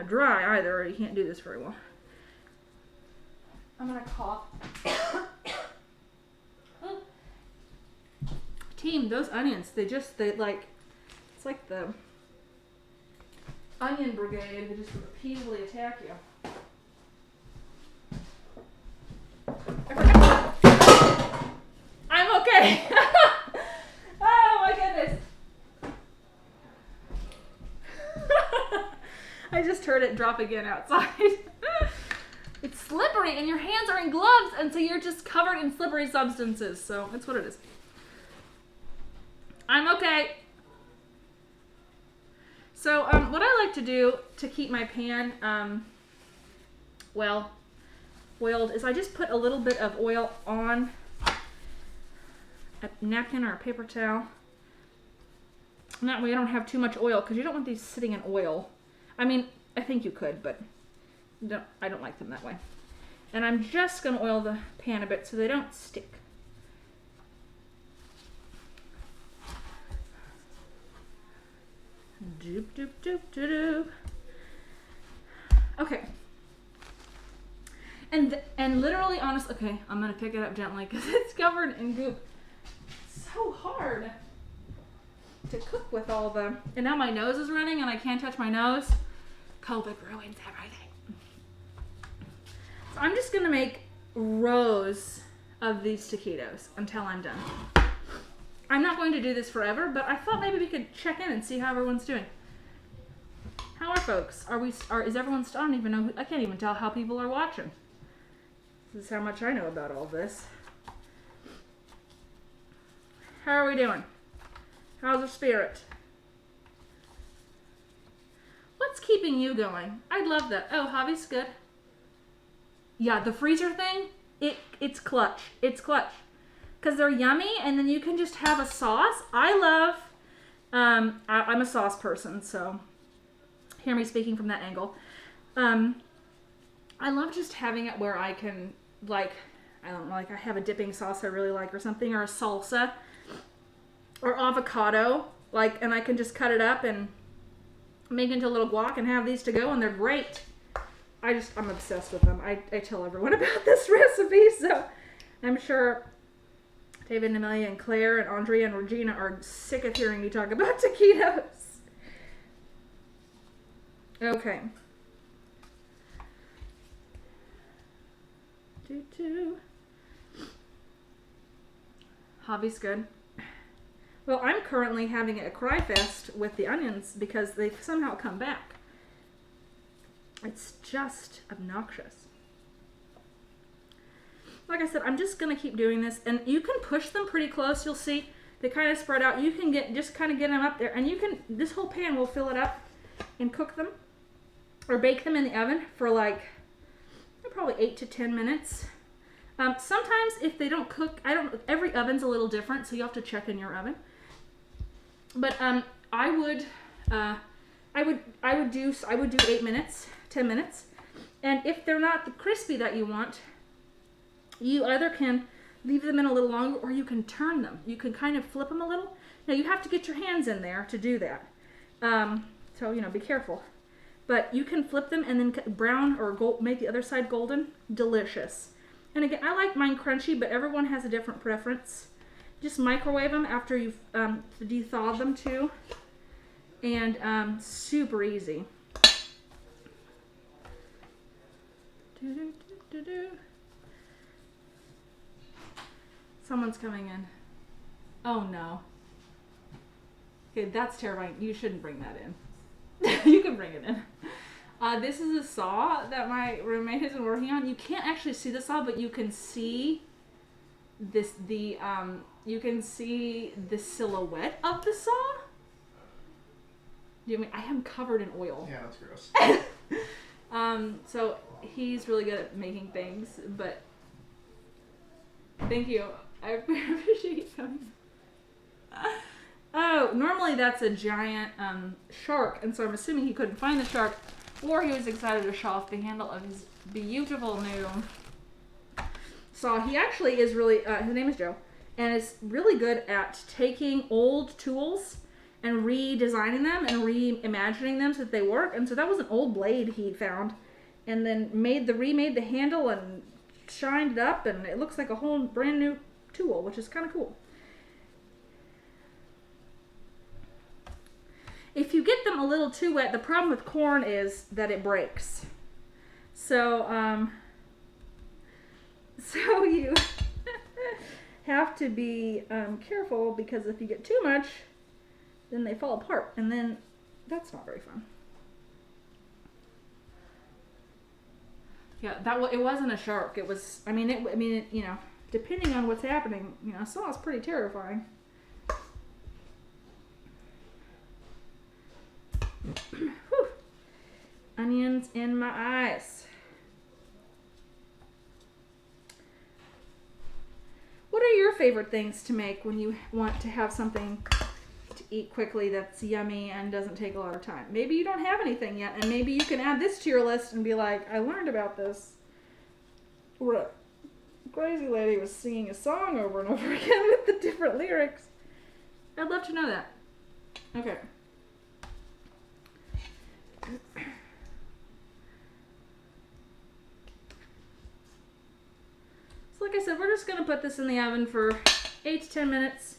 dry either, or you can't do this very well. I'm gonna cough. Team, those onions, it's like the onion brigade. They just repeatedly attack you. I forgot. I'm okay. Oh my goodness. I just heard it drop again outside. It's slippery and your hands are in gloves, and so you're just covered in slippery substances. So that's what it is. I'm okay. So what I like to do to keep my pan oiled is I just put a little bit of oil on a napkin or a paper towel. And that way I don't have too much oil, because you don't want these sitting in oil. I mean, I think you could, but I don't like them that way. And I'm just going to oil the pan a bit so they don't stick. Doop, doop, doop, doop, doop. Okay. And literally, honestly, okay, I'm going to pick it up gently because it's covered in goop. It's so hard to cook with all the, and now my nose is running and I can't touch my nose. COVID ruins everything. So I'm just gonna make rows of these taquitos until I'm done. I'm not going to do this forever, but I thought maybe we could check in and see how everyone's doing. How are folks? Is everyone, I don't even know, I can't even tell how people are watching. This is how much I know about all this. How are we doing? How's the spirit? What's keeping you going? I'd love that. Oh, hobby's good. Yeah, the freezer thing, it's clutch. It's clutch. Because they're yummy, and then you can just have a sauce. I love, I'm a sauce person, so hear me speaking from that angle. I love just having it where I can, like, I don't know, like I have a dipping sauce I really like or something, or a salsa, or avocado, like, and I can just cut it up and make into a little guac and have these to go, and they're great. I'm obsessed with them. I tell everyone about this recipe, so I'm sure David and Amelia and Claire and Andrea and Regina are sick of hearing me talk about taquitos. Okay. Hobby's good. Well, I'm currently having a cry fest with the onions because they've somehow come back. It's just obnoxious. Like I said, I'm just going to keep doing this. And you can push them pretty close. You'll see they kind of spread out. You can just kind of get them up there. And you can, this whole pan will fill it up and cook them. Or bake them in the oven for like probably 8 to 10 minutes. Sometimes if they don't cook, every oven's a little different, so you have to check in your oven. But I would do 8 minutes, 10 minutes. And if they're not crispy that you want, you either can leave them in a little longer or you can turn them. You can kind of flip them a little. Now you have to get your hands in there to do that. So, be careful. But you can flip them and then brown or make the other side golden. Delicious. And again, I like mine crunchy, but everyone has a different preference. Just microwave them after you've de-thawed them too. And super easy. Someone's coming in. Oh no. Okay, that's terrifying. You shouldn't bring that in. You can bring it in. This is a saw that my roommate has been working on. You can't actually see the saw, but you can see you can see the silhouette of the saw. I am covered in oil. Yeah, that's gross. So he's really good at making things, but thank you. I appreciate you coming. Oh, normally that's a giant shark, and so I'm assuming he couldn't find the shark, or he was excited to show off the handle of his beautiful new saw. He actually is really, his name is Joe, and is really good at taking old tools and redesigning them and reimagining them so that they work. And so that was an old blade he found, and then remade the handle and shined it up, and it looks like a whole brand new tool, which is kind of cool. If you get them a little too wet, the problem with corn is that it breaks. So you have to be careful, because if you get too much, then they fall apart, and then that's not very fun. Yeah, it wasn't a shark. It was. Depending on what's happening, a saw is pretty terrifying. Whew. Onions in my eyes. What are your favorite things to make when you want to have something to eat quickly that's yummy and doesn't take a lot of time? Maybe you don't have anything yet, and maybe you can add this to your list and be like, I learned about this. Or a crazy lady was singing a song over and over again with the different lyrics. I'd love to know that. Okay. So like I said, we're just going to put this in the oven for 8 to 10 minutes.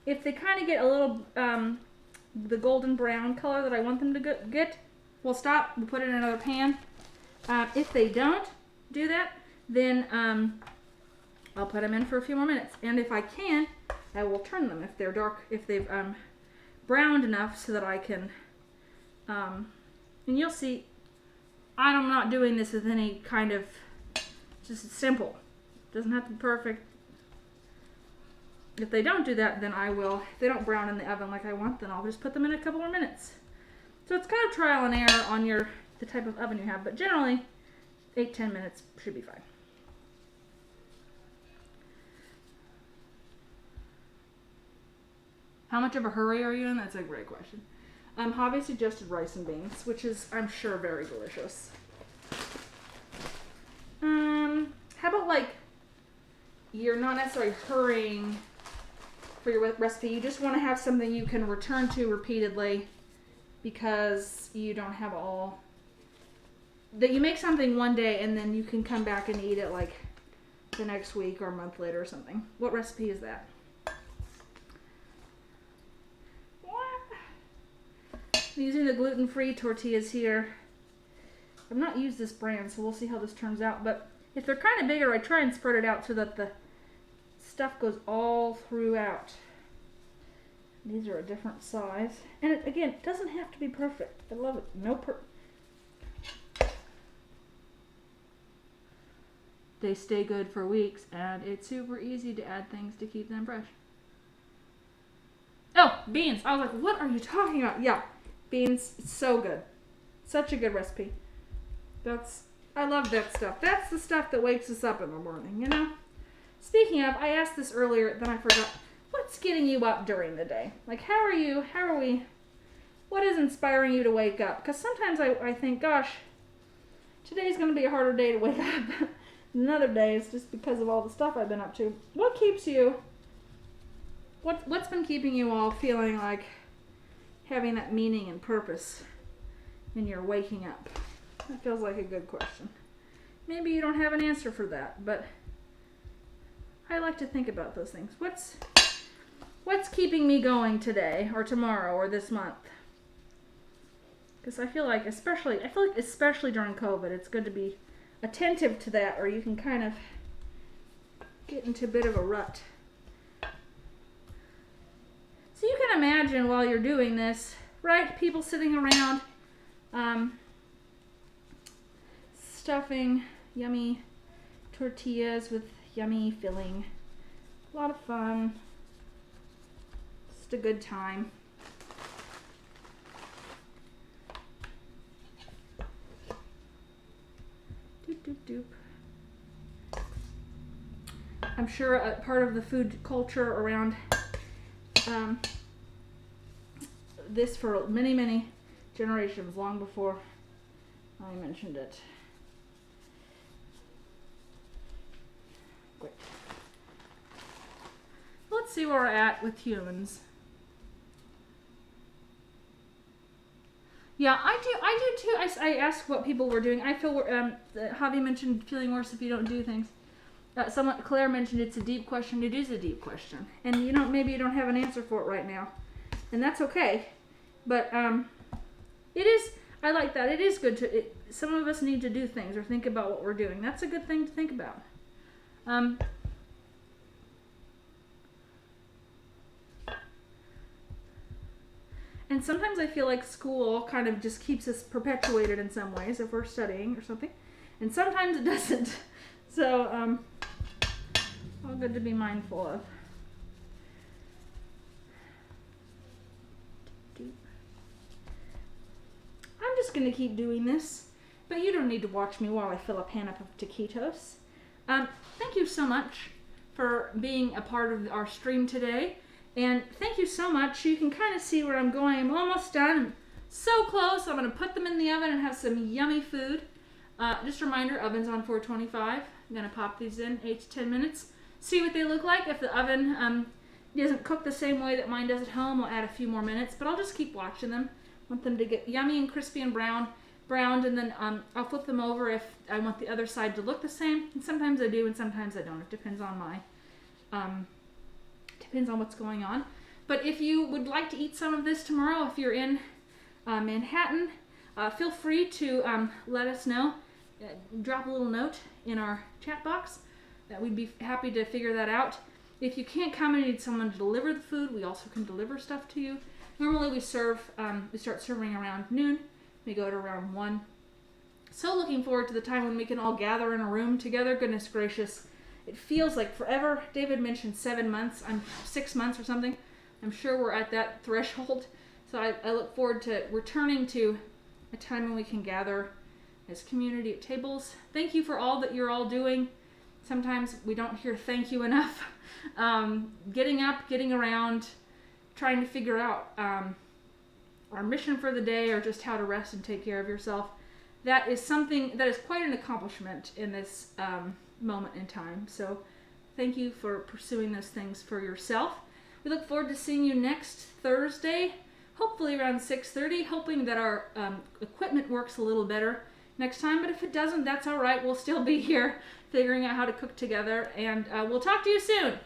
If they kind of get a little, the golden brown color that I want them to get, we'll stop, we'll put it in another pan. If they don't do that, then I'll put them in for a few more minutes. And if I can, I will turn them if they're dark, if they've browned enough so that I can, and you'll see, I'm not doing this with any kind of, just simple. Doesn't have to be perfect. If they don't do that, then I will, if they don't brown in the oven like I want, then I'll just put them in a couple more minutes. So it's kind of trial and error on the type of oven you have, but generally 8-10 minutes should be fine. How much of a hurry are you in? That's a great question. Javi suggested rice and beans, which is, I'm sure, very delicious. How about, like, you're not necessarily hurrying for your recipe. You just want to have something you can return to repeatedly because you don't have all... That you make something one day and then you can come back and eat it, like, the next week or a month later or something. What recipe is that? I'm using the gluten-free tortillas here. I've not used this brand, so we'll see how this turns out. But if they're kind of bigger, I try and spread it out so that the stuff goes all throughout. These are a different size. And it, again, it doesn't have to be perfect. I love it. They stay good for weeks, and it's super easy to add things to keep them fresh. Oh, beans. I was like, what are you talking about? Yeah, beans. It's so good. Such a good recipe. I love that stuff. That's the stuff that wakes us up in the morning, you know? Speaking of, I asked this earlier, then I forgot. What's getting you up during the day? Like, how are we, what is inspiring you to wake up? Because sometimes I think, gosh, today's going to be a harder day to wake up than other days just because of all the stuff I've been up to. What keeps you, what's been keeping you all feeling like having that meaning and purpose when you're waking up? That feels like a good question. Maybe you don't have an answer for that, but I like to think about those things. What's keeping me going today or tomorrow or this month? Because I feel like especially during COVID, it's good to be attentive to that, or you can kind of get into a bit of a rut. So you can imagine while you're doing this, right? People sitting around, stuffing yummy tortillas with yummy filling. A lot of fun. Just a good time. Doop, doop, doop. I'm sure a part of the food culture around this for many, many generations, long before I mentioned it. Great. Let's see where we're at with humans. Yeah, I do too. I asked what people were doing. I feel Javi mentioned feeling worse if you don't do things. Claire mentioned it's a deep question. It is a deep question, and maybe you don't have an answer for it right now, and that's okay. But it is. I like that. It is good to. Some of us need to do things or think about what we're doing. That's a good thing to think about. And sometimes I feel like school kind of just keeps us perpetuated in some ways if we're studying or something, and sometimes it doesn't. So, all good to be mindful of. I'm just going to keep doing this, but you don't need to watch me while I fill a pan up of taquitos. Thank you so much for being a part of our stream today. And thank you so much. You can kind of see where I'm going. I'm almost done. I'm so close. I'm going to put them in the oven and have some yummy food. Just a reminder, oven's on 425. I'm going to pop these in 8 to 10 minutes. See what they look like. If the oven doesn't cook the same way that mine does at home, I'll add a few more minutes. But I'll just keep watching them. I want them to get yummy and crispy and browned. And then I'll flip them over if I want the other side to look the same. And sometimes I do and sometimes I don't. It depends on depends on what's going on. But if you would like to eat some of this tomorrow, if you're in Manhattan, feel free to let us know. Drop a little note in our chat box. We'd be happy to figure that out. If you can't come and need someone to deliver the food, we also can deliver stuff to you. Normally we start serving around noon. We go to around 1. So looking forward to the time when we can all gather in a room together. Goodness gracious. It feels like forever. David mentioned 7 months. 6 months or something. I'm sure we're at that threshold. So I look forward to returning to a time when we can gather as community at tables. Thank you for all that you're all doing. Sometimes we don't hear thank you enough. Getting up, getting around, trying to figure out our mission for the day or just how to rest and take care of yourself. That is something that is quite an accomplishment in this moment in time. So thank you for pursuing those things for yourself. We look forward to seeing you next Thursday, hopefully around 6:30, hoping that our equipment works a little better next time. But if it doesn't, that's all right. We'll still be here figuring out how to cook together, and we'll talk to you soon.